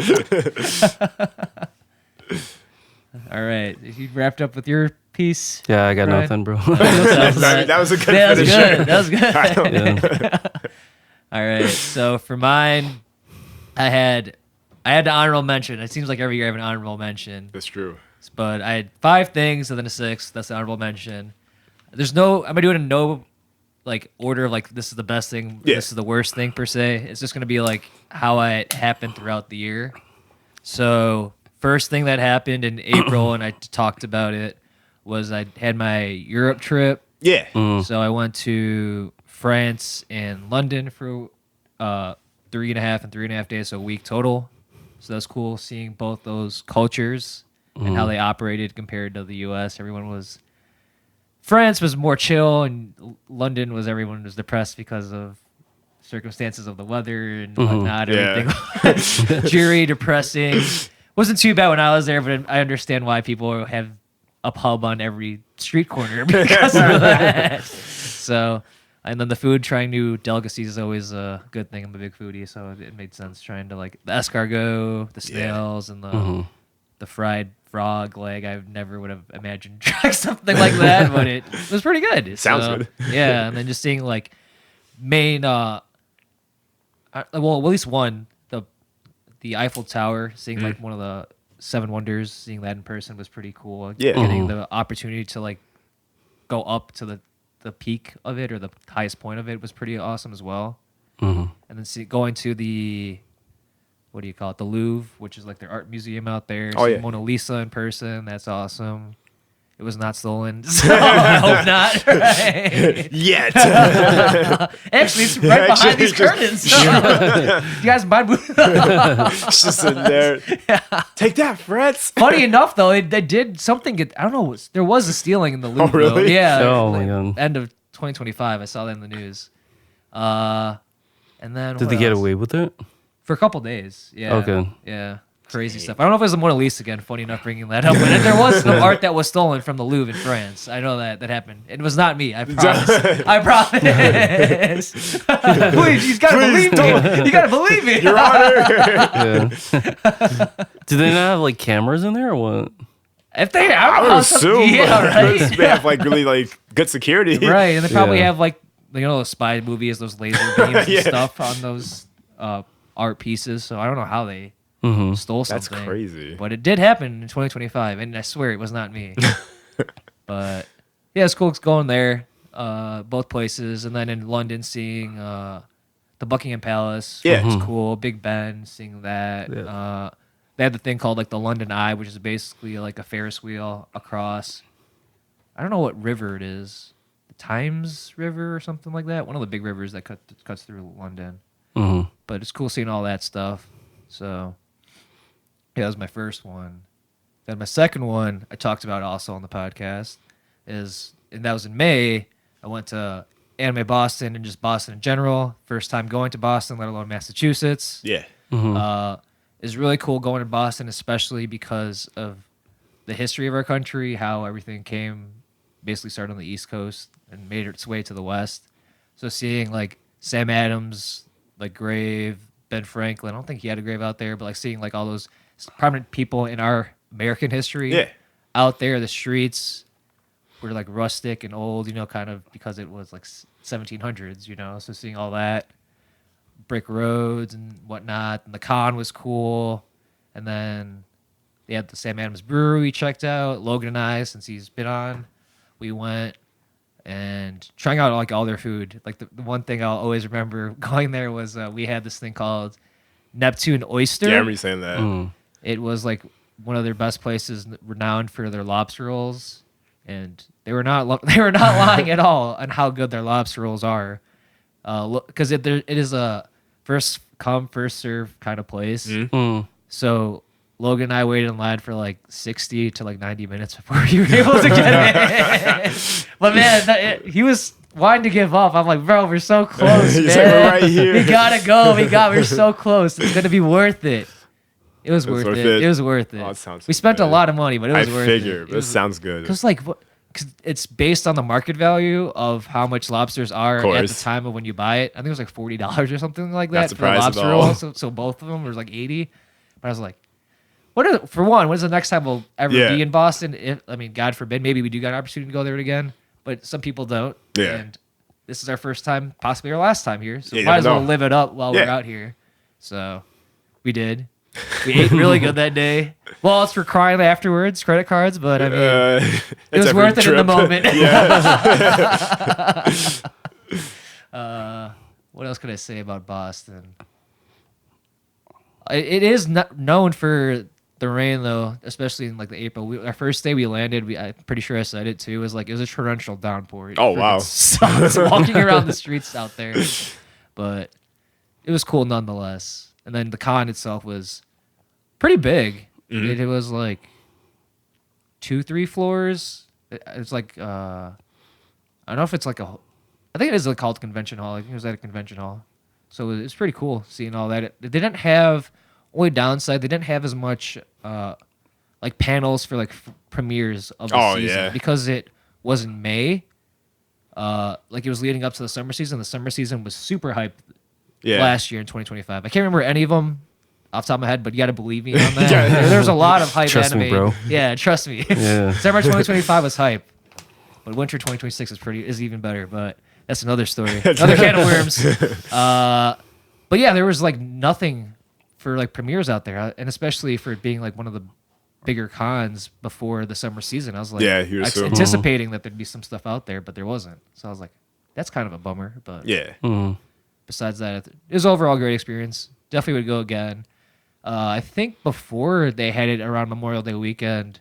All right. You wrapped up with your piece. yeah. I got Brian? nothing, bro. That was a good That was finisher. good. That was good. Yeah. All right. So for mine, I had the honorable mention. It seems like every year I have an honorable mention, That's true. but I had 5 things and then a 6th. That's the honorable mention. I'm gonna do it in no like order of like this is the best thing, Yeah. this is the worst thing per se. It's just gonna be like how it happened throughout the year. So first thing that happened in April, and I talked about it, was I had my Europe trip. Yeah. So I went to France and London for 3.5 and 3.5 days, so a week total. So that's cool seeing both those cultures and how they operated compared to the U.S. France was more chill, and London everyone was depressed because of circumstances of the weather and whatnot. Yeah. Everything was dreary, depressing. Wasn't too bad when I was there, but I understand why people have a pub on every street corner because of that. So, and then the food, trying new delicacies is always a good thing. I'm a big foodie, so it made sense trying to like the escargot, the snails, and the fried frog leg. I never would have imagined trying something like that, but it was pretty good. Sounds So, good. Yeah, and then just seeing like main, well, at least one, the Eiffel Tower, seeing like one of the 7 wonders, seeing that in person was pretty cool. Yeah. Getting the opportunity to like go up to the peak of it or the highest point of it was pretty awesome as well. And then going to the, what do you call it, the Louvre, which is like their art museum out there. Oh, seeing yeah. Mona Lisa in person, that's awesome. It was not stolen, so I hope not. Right? Yet. Actually, it's right behind these curtains. You guys mind moving? It's just in there. Take that, Fretz. Funny enough, though, they did something. I don't know. There was a stealing in the loop. really? Though. Yeah. Oh, my God. End of 2025. I saw that in the news. And then Did what they get else? away with it? For a couple days? Yeah. Okay. Yeah. Crazy stuff. I don't know if it was the Mona Lisa again. Funny enough, bringing that up, but there was some art that was stolen from the Louvre in France. I know that happened. It was not me. I promise. I promise. Please, you gotta believe me. You gotta believe me. Your Honor. Yeah. Do they not have like cameras in there or what? If they, I would assume. yeah, right. They have like really like good security. Right, and they probably Yeah. have like those spy movies, those laser beams Yeah. and stuff on those art pieces. So I don't know how they stole That's something. crazy. But it did happen in 2025, and I swear it was not me. But yeah, it's cool going there, both places, and then in London seeing the Buckingham Palace. Yeah. Which was cool. Big Ben, seeing that. Yeah. They had the thing called like the London Eye, which is basically like a Ferris wheel across. I don't know what river it is. The Thames River or something like that. One of the big rivers that cuts through London. Mm-hmm. But it's cool seeing all that stuff. So yeah, that was my first one. Then my second one I talked about also on the podcast and that was in May. I went to Anime Boston and just Boston in general. First time going to Boston, let alone Massachusetts. Yeah. It's really cool going to Boston, especially because of the history of our country, how everything basically started on the East Coast and made its way to the West. So seeing like Sam Adams, like grave, Ben Franklin, I don't think he had a grave out there, but like seeing like all those prominent people in our American history out there, the streets were like rustic and old, kind of because it was like 1700s, so seeing all that. Brick roads and whatnot, and the con was cool, and then they had the Sam Adams Brewery we checked out. Logan and I, since he's been on, we went and trying out like all their food. Like the one thing I'll always remember going there was we had this thing called Neptune Oyster. Yeah, I remember you saying that. It was like one of their best places, renowned for their lobster rolls, and they were not lying at all on how good their lobster rolls are. Because it is a first come first serve kind of place. So Logan and I waited in line for like 60 to like 90 minutes before we were able to get in. But man, he was wanting to give up. I'm like, bro, we're so close, He's man. like, we're right here. We gotta go. We're so close. It's gonna be worth it. It was worth it. It was worth it. Oh, it sounds We spent a good. lot of money, but it was I worth figure, it. but it sounds good. Because it's based on the market value of how much lobsters are at the course. time of when you buy it. I think it was like $40 or something like that Not for a surprised at lobster all. roll. So both of them was like 80. But I was like, when's the next time we'll ever be in Boston? God forbid, maybe we do get an opportunity to go there again, but some people don't. Yeah. And this is our first time, possibly our last time here. So Yeah, you might as never well know. live it up while we're out here. So we did. We ate really good that day. Well, it's for crying afterwards, credit cards, but I mean, it was worth it in the moment. What else could I say about Boston? It is known for the rain, though, especially in like the April. Our first day we landed, I'm pretty sure I said it too. It was a torrential downpour. Oh, wow. Sucks walking around the streets out there, but it was cool nonetheless. And then the con itself was pretty big. It was like 2-3 floors. It's like I don't know if it's like I think it is called convention hall. I think it was at a convention hall. So it was pretty cool seeing all that. They didn't have only downside. They didn't have as much like panels for like premieres of the season because it was in May. Like it was leading up to the summer season. The summer season was super hyped last year in 2025. I can't remember any of them off the top of my head, but you got to believe me on that. There's a lot of hype Trust anime. me, bro. Yeah, trust me. Yeah. Summer 2025 was hype, but winter 2026 is even better. But that's another story, another can of worms. But yeah, there was like nothing for like premieres out there, and especially for it being like one of the bigger cons before the summer season. I was like, anticipating that there'd be some stuff out there, but there wasn't. So I was like, that's kind of a bummer. But besides that, it was overall a great experience. Definitely would go again. I think before they had it around Memorial Day weekend,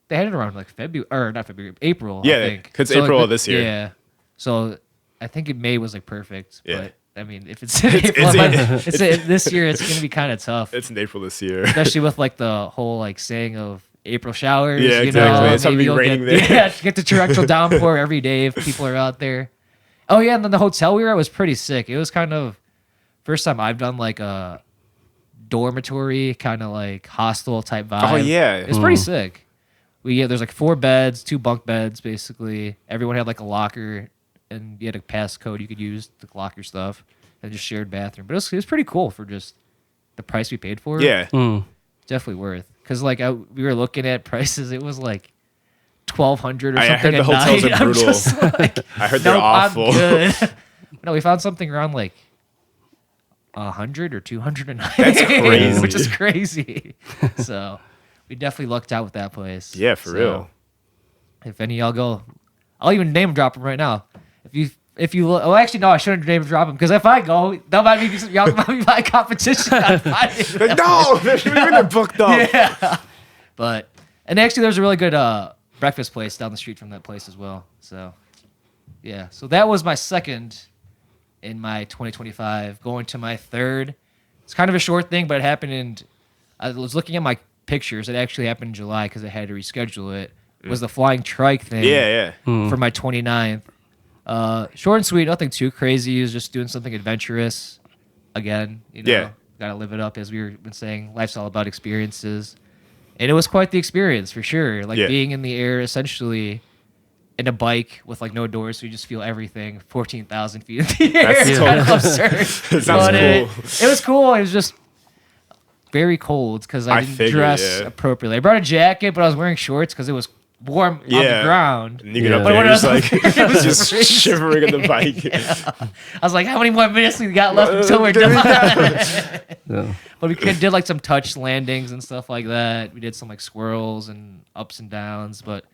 they had it around like February or not February, April. Yeah, I think. because So, April like, of this year. Yeah. So I think in May was like perfect. Yeah. But I mean, if it's in April, this year, it's gonna be kind of tough, It's in April this year. especially with like the whole like saying of April showers. Yeah, you exactly. Know, It's gonna be maybe you'll raining get, there. Yeah, get the torrential downpour every day if people are out there. Oh yeah, and then the hotel we were at was pretty sick. It was kind of first time I've done like a dormitory kind of like hostel type vibe. Oh, yeah. It's pretty sick. There's like 4 beds, 2 bunk beds basically. Everyone had like a locker, and you had a passcode you could use to lock your stuff, and just shared bathroom. But it was pretty cool for just the price we paid for it. Yeah. Definitely worth. Because like we were looking at prices, it was like $1,200 or I something. heard the at hotels night. are I'm brutal. just like, I heard they're nope, awful. I'm good. No, we found something around like 100 or 200 a night. That's crazy. Which is crazy. So we definitely lucked out with that place. Yeah, for real. If any of y'all go, I'll even name drop them right now. If you look, actually no, I shouldn't name drop them because if I go, that might be y'all might be my competition. On finding them. No, they're booked up. Yeah. But and actually there's a really good breakfast place down the street from that place as well. So yeah. So that was my second in my 2025. Going to my third. It's kind of a short thing, but it happened in I was looking at my pictures. It actually happened in July because I had to reschedule it. Was the flying trike thing Yeah. for my 29th. Short and sweet, nothing too crazy. It was just doing something adventurous. Again, Yeah. Gotta live it up, as we've been saying. Life's all about experiences. And it was quite the experience for sure. Like being in the air, essentially in a bike with like no doors, so you just feel everything 14,000 feet in the air. That's It's kind of absurd. It sounds But cool. it was cool. It was just very cold because I didn't figured, dress yeah. appropriately. I brought a jacket, but I was wearing shorts because it was warm on the Yeah. ground. And you get up Yeah. there, But you're just when I like was- it was just crazy. shivering on the bike. I was like, how many more minutes we got left until we're done? Yeah. But we did like some touch landings and stuff like that. We did some like swirls and ups and downs. But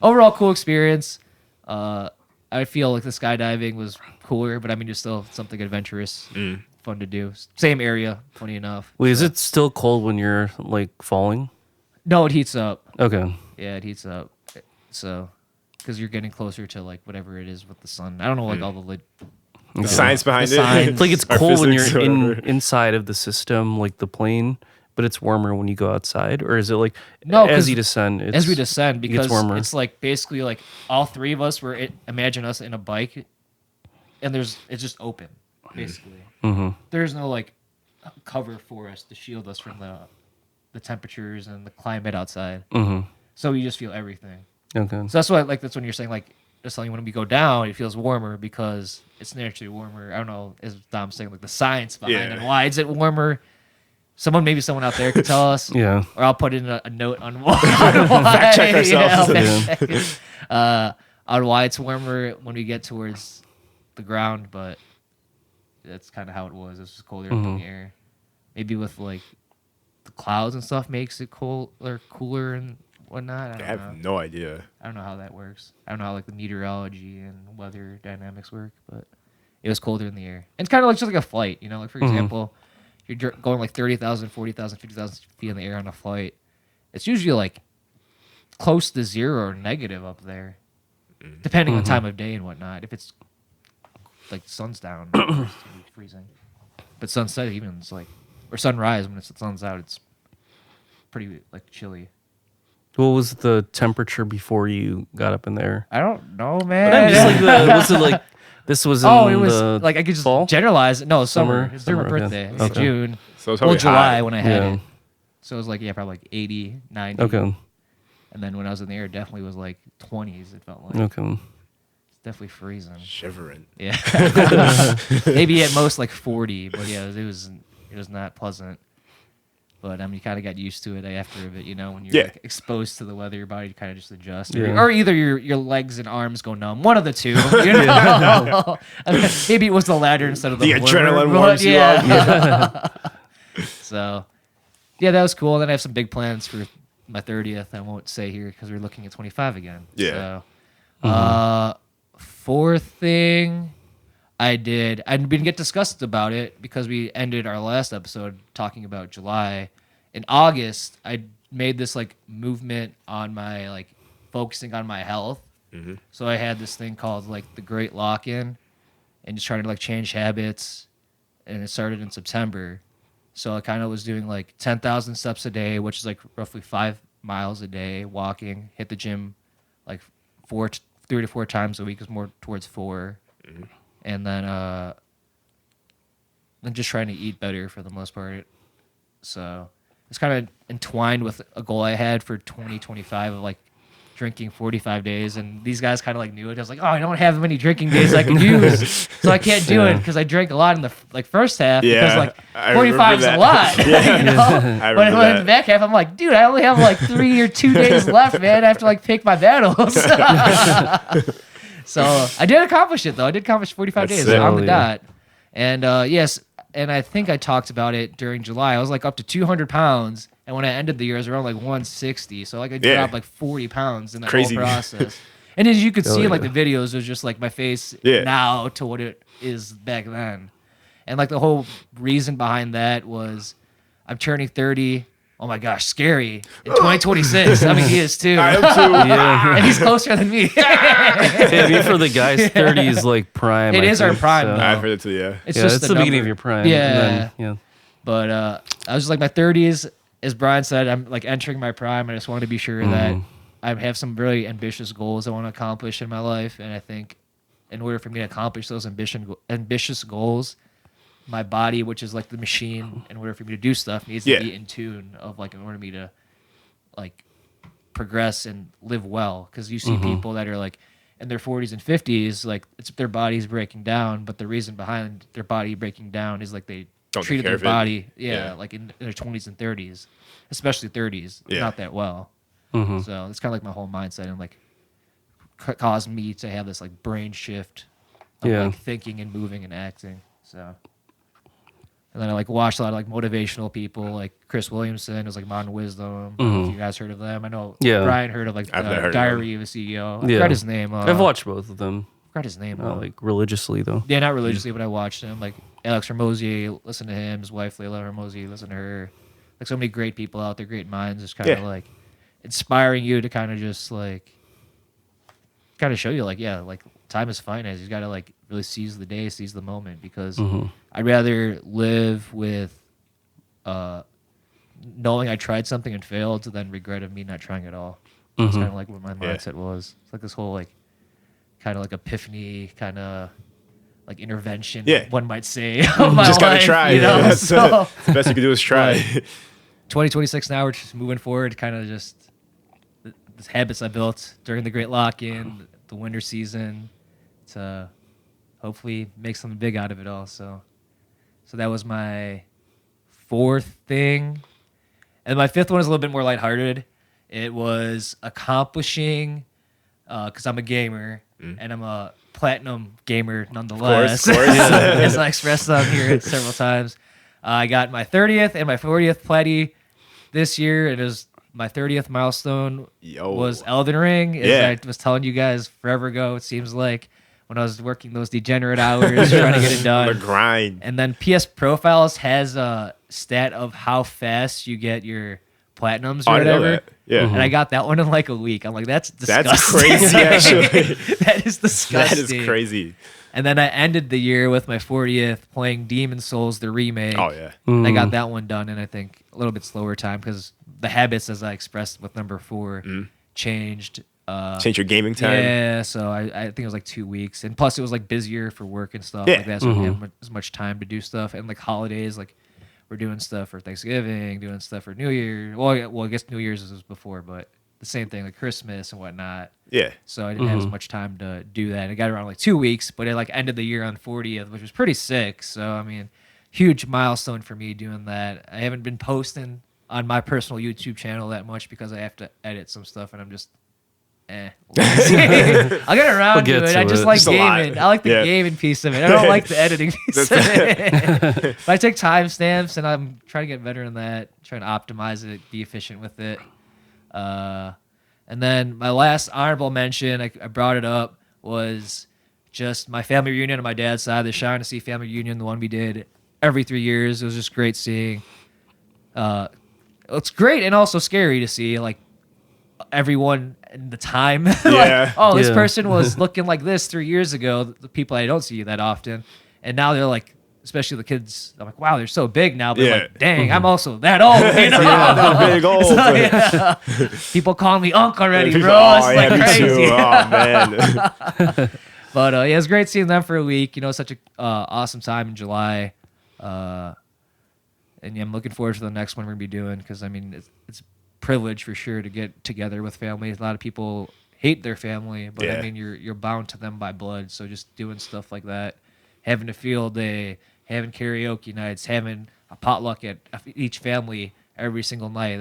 overall, cool experience. I feel like the skydiving was cooler, but I mean, it's still something adventurous, fun to do. Same area, funny enough. Wait, is it still cold when you're like falling? No, it heats up. Okay. Yeah, it heats up. So, because you're getting closer to like whatever it is with the sun. I don't know, like all the The science behind The it. science. It's like it's Or cold when physics you're or whatever. inside of the system, like the plane, but it's warmer when you go outside, or is it like No, as 'cause you descend? as we descend, gets because warmer. it's like basically like all three of us were imagine us in a bike, and it's just open basically. There's no like cover for us to shield us from the temperatures and the climate outside. So you just feel everything. Okay. So that's when you're saying like just telling you when we go down, it feels warmer because it's naturally warmer. I don't know, as Dom's saying, like the science behind it. Why is it warmer? Maybe someone out there could tell us. Yeah. Or I'll put in a note on why. Fact check ourselves. On why it's warmer when we get towards the ground, but that's kind of how it was. It was just colder up in the air. Maybe with like the clouds and stuff makes it cooler and whatnot. I have no idea. I don't know how that works. I don't know how like the meteorology and weather dynamics work, but it was colder in the air. And it's kind of like just like a flight, Like for example, you're going like 30,000, 40,000, 50,000 feet in the air on a flight. It's usually like close to zero or negative up there, depending on time of day and whatnot. If it's like sun's down, it's gonna be freezing. But sunset even it's like, or sunrise when the sun's out, it's pretty like chilly. What was the temperature before you got up in there? I don't know, man. But I'm just like, was it like this was in it was the like I could just fall? generalize it. No, summer. Summer? It's during my Summer, okay. birthday. It's Okay. June. So it's Well, probably July hot. when I had Yeah. it. So it was like, probably like 80, 90. Okay. And then when I was in the air, it definitely was like 20s, it felt like. Okay. It's definitely freezing. Shivering. Yeah. Maybe at most like 40, but yeah, it was not pleasant. But I mean, you kind of got used to it after a bit, when you're like, exposed to the weather, your body kind of just adjusts. Yeah. Or either your legs and arms go numb. One of the two. I mean, maybe it was the latter instead of the former, adrenaline but warms you up. So, yeah, that was cool. And then I have some big plans for my 30th. I won't say here because we're looking at 25 again. Yeah. So, fourth thing I didn't get discussed about it because we ended our last episode talking about July. In August, I made this like movement on my like focusing on my health. So I had this thing called like the Great Lock-In, and just trying to like change habits, and it started in September. So I kind of was doing like 10,000 steps a day, which is like roughly 5 miles a day, walking, hit the gym like 3 to 4 times a week, is more towards 4. And then just trying to eat better for the most part. So it's kind of entwined with a goal I had for 2025 of like drinking 45 days, and these guys kind of like knew it. I was like, oh, I don't have many drinking days I can use, so I can't do it because I drank a lot in the like first half because like 45 is a lot. You know? But in the back half, I'm like, dude, I only have like 3 or 2 days left, man. I have to like pick my battles. So I did accomplish it though. I did accomplish 45 days on the dot. And yes, and I think I talked about it during July. I was like up to 200 pounds. And when I ended the year, I was around like 160. So like I dropped like 40 pounds in that whole process. And as you could see in like the videos, it was just like my face now to what it is back then. And like the whole reason behind that was I'm turning 30. Oh my gosh, scary. In 2026. I mean, he is too. I am too. Yeah. And he's closer than me. Maybe for the guys, 30 is like prime. It is our prime, though. I've heard it too, yeah. It's yeah, just it's the beginning of your prime. Yeah. And then, But I was just like my 30s, as Bryan said, I'm like entering my prime. I just want to be sure that I have some really ambitious goals I want to accomplish in my life. And I think in order for me to accomplish those ambitious goals, my body, which is like the machine, in order for me to do stuff, needs to be in tune of like in order for me to like progress and live well. Because you see people that are like in their 40s and 50s, like it's their body's breaking down, but the reason behind their body breaking down is like they treated their body, like in their 20s and 30s, especially 30s, not that well. So it's kind of like my whole mindset and like caused me to have this like brain shift of like thinking and moving and acting. So. And then I like watched a lot of like motivational people, like Chris Williamson is like Modern Wisdom. I don't know if you guys heard of them. I know Bryan heard of like Diary of a CEO. I forgot his name. I've watched both of them. I forgot his name. Like religiously though. Yeah, not religiously, but I watched him. Like Alex Hormozy, listen to him. His wife Layla Hormozy, listen to her. Like so many great people out there, great minds, just kind of like inspiring you to kind of just like kind of show you like like time is finite. You got to like really seize the day, seize the moment, because I'd rather live with knowing I tried something and failed than regret of me not trying at all. That's kind of like what my mindset was. It's like this whole like kind of like epiphany kind of like intervention, one might say. Of my just gotta life, try. You know? So, the best you can do is try. 2026 now, we're just moving forward, kind of just the habits I built during the Great Lock-In, the winter season, to hopefully make something big out of it all. So that was my 4th thing. And my 5th one is a little bit more lighthearted. It was accomplishing, because I'm a gamer, and I'm a platinum gamer nonetheless. Of course. As I expressed on here several times. I got my 30th and my 40th platy this year. It is my 30th milestone was Elden Ring. As I was telling you guys forever ago, it seems like, when I was working those degenerate hours trying to get it done. The grind. And then PS Profiles has a stat of how fast you get your platinums or whatever. Yeah. And I got that one in like a week. I'm like, that's disgusting. That's crazy, actually. That is disgusting. That is crazy. And then I ended the year with my 40th playing Demon's Souls, the remake. Oh, yeah. And I got that one done in, I think, a little bit slower time because the habits, as I expressed with number 4, changed. Change your gaming time. Yeah, so I think it was like 2 weeks. And plus, it was like busier for work and stuff like that, so I didn't have as much time to do stuff. And like holidays, like we're doing stuff for Thanksgiving, doing stuff for New Year. Well, I guess New Year's was before, but the same thing, like Christmas and whatnot. Yeah. So I didn't have as much time to do that. I got around like 2 weeks, but it like ended the year on 40th, which was pretty sick. So, I mean, huge milestone for me doing that. I haven't been posting on my personal YouTube channel that much because I have to edit some stuff, and I'm just, I'll get around to it. I just like gaming. I like the gaming piece of it. I don't like the editing piece of it. But I take timestamps, and I'm trying to get better in that, trying to optimize it, be efficient with it. And then my last honorable mention, I brought it up, was just my family reunion on my dad's side, the Shaughnessy family reunion, the one we did every 3 years. It was just great seeing it's great and also scary to see like everyone in the time. Yeah. Oh, this Yeah. person was looking like this 3 years ago. The people I don't see that often, and now they're like, especially the kids. I'm like, wow, they're so big now. But Yeah. like, dang, I'm also that old. You know? They're big old. So, yeah. People call me Unc already, People- bro. oh, It's yeah, like me crazy. too. Oh, man. But yeah, it's great seeing them for a week. Such a awesome time in July. And yeah, I'm looking forward to the next one we're gonna be doing because I mean it's a privilege for sure to get together with families. A lot of people hate their family, but I Yeah. mean you're bound to them by blood. So just doing stuff like that, having a field day, having karaoke nights, having a potluck at each family every single night.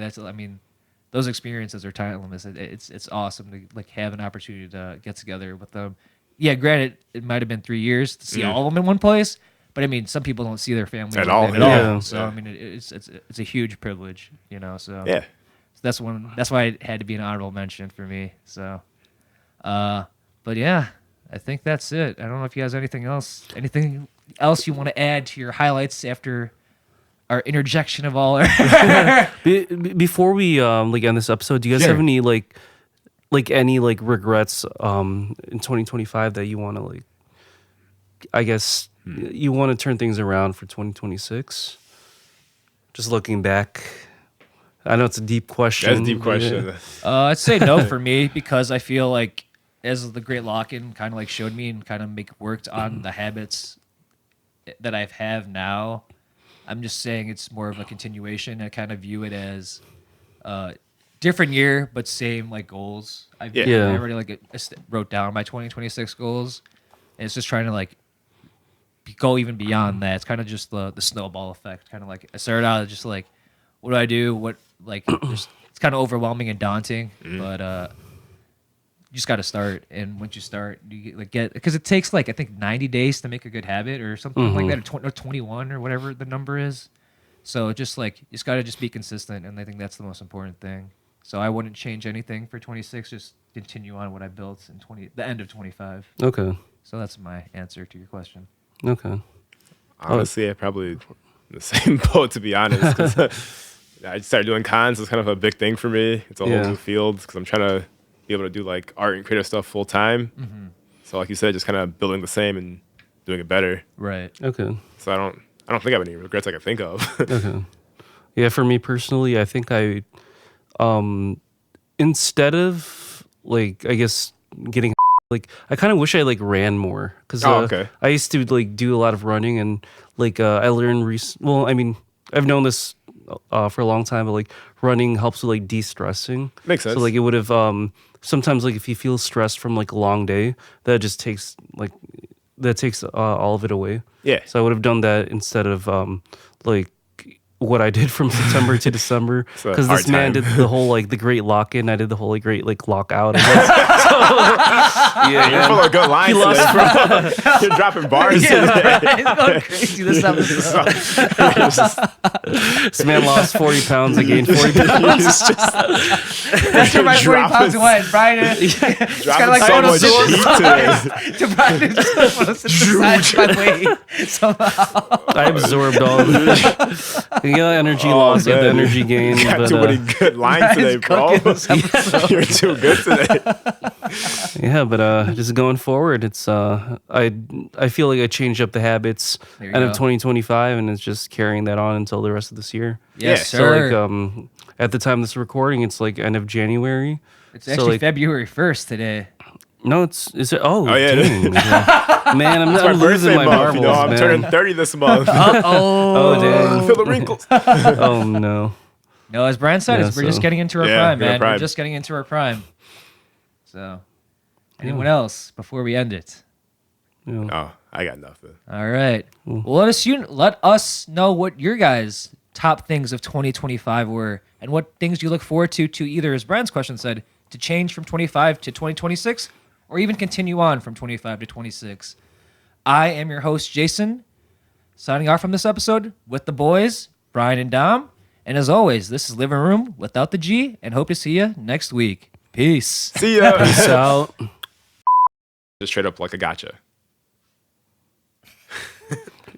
Those experiences are timeless. It's awesome to like have an opportunity to get together with them. Yeah, granted, it might have been 3 years to see all of them in one place. But I mean, some people don't see their family At like all, that yeah. So I mean, it's a huge privilege, So Yeah. that's why it had to be an honorable mention for me. So, but yeah, I think that's it. I don't know if you guys have anything else you want to add to your highlights after our interjection of all. Before we like end this episode, do you guys Sure. have any any regrets in 2025 that you want to like? I guess you want to turn things around for 2026. Just looking back, I know it's a deep question. That's a deep question. I'd say no for me because I feel like as the Great Lock-In kind of like showed me and kind of worked on the habits that I have now. I'm just saying it's more of a continuation. I kind of view it as different year, but same like goals. I already wrote down my 2026 goals, and it's just trying to like go even beyond that. It's kind of just the snowball effect. Kind of like I started out just like, what do I do? What like just it's kind of overwhelming and daunting, but you just got to start. And once you start, you get because it takes like I think 90 days to make a good habit or something like that, or 21 or whatever the number is. So just like you just got to just be consistent, and I think that's the most important thing. So I wouldn't change anything for 26. Just continue on what I built in the end of 25. Okay. So that's my answer to your question. Okay. Honestly, I probably in the same boat, to be honest. 'Cause, I started doing cons. It's kind of a big thing for me. It's a whole new field because I'm trying to be able to do like art and creative stuff full time. So like you said, just kind of building the same and doing it better. Right. Okay. So I don't think I have any regrets I can think of. Okay. Yeah, for me personally, I think I instead of like I guess getting like I kind of wish I like ran more because okay. I used to like do a lot of running and like I learned well, I mean, I've known this for a long time, but like running helps with like de-stressing. Makes sense. So like it would have sometimes like if you feel stressed from like a long day, that just takes all of it away. Yeah. So I would have done that instead of like what I did from September to December It's a because hard this man time. did the whole like the great lock-in. I did the whole like great like lockout. I guess. So, yeah, You're full of good lines today, bro. You're dropping bars today. He's going crazy this episode. this man lost 40 pounds. I gained 40 pounds. That's where my 40 pounds dropping- went. Brian, it's kind of Dropping like so much photosynthesis. heat today. To Brian to just photosynthesize my weight somehow. I absorbed all of it. You get the energy loss, you get the man. energy gain. You got But, too many good lines today, bro. cooking this episode. You're too good today. yeah, but just going forward, it's I feel like I changed up the habits There you end of go. 2025, and it's just carrying that on until the rest of this year. Yes, So sir. like at the time of this recording, it's like end of January. It's so, actually like, February 1st today. No, is it? Oh, Oh, yeah, it is. dang. Yeah. Man, I'm My losing birthday my month, marbles, you know. I'm man. turning 30 this month. Oh, dang. Feel the wrinkles. Oh no. No, as Brian said, Yeah, we're just so- getting into our Yeah, prime, we're in man. prime. We're just getting into our prime. So, anyone else before we end it? Yeah. Oh, I got nothing. All right. Well, let us know what your guys' top things of 2025 were and what things you look forward to either, as Brian's question said, to change from 25 to 2026 or even continue on from 25 to 26. I am your host, Jason, signing off from this episode with the boys, Brian and Dom. And as always, this is Livin Room without the G, and hope to see you next week. Peace. See ya. Peace out. Just straight up like a gotcha.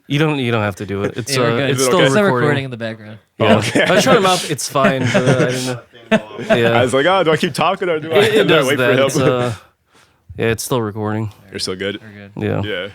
You don't have to do it. It's Yeah, we're good. Is it still okay? It's not recording. recording in the background. Yeah. okay. I shut him up. It's fine. But, I didn't know. I Yeah. was like, oh, do I keep talking or do I It does wait that. for It's, him? yeah, it's still recording. You're so good. We're good. Yeah. Yeah.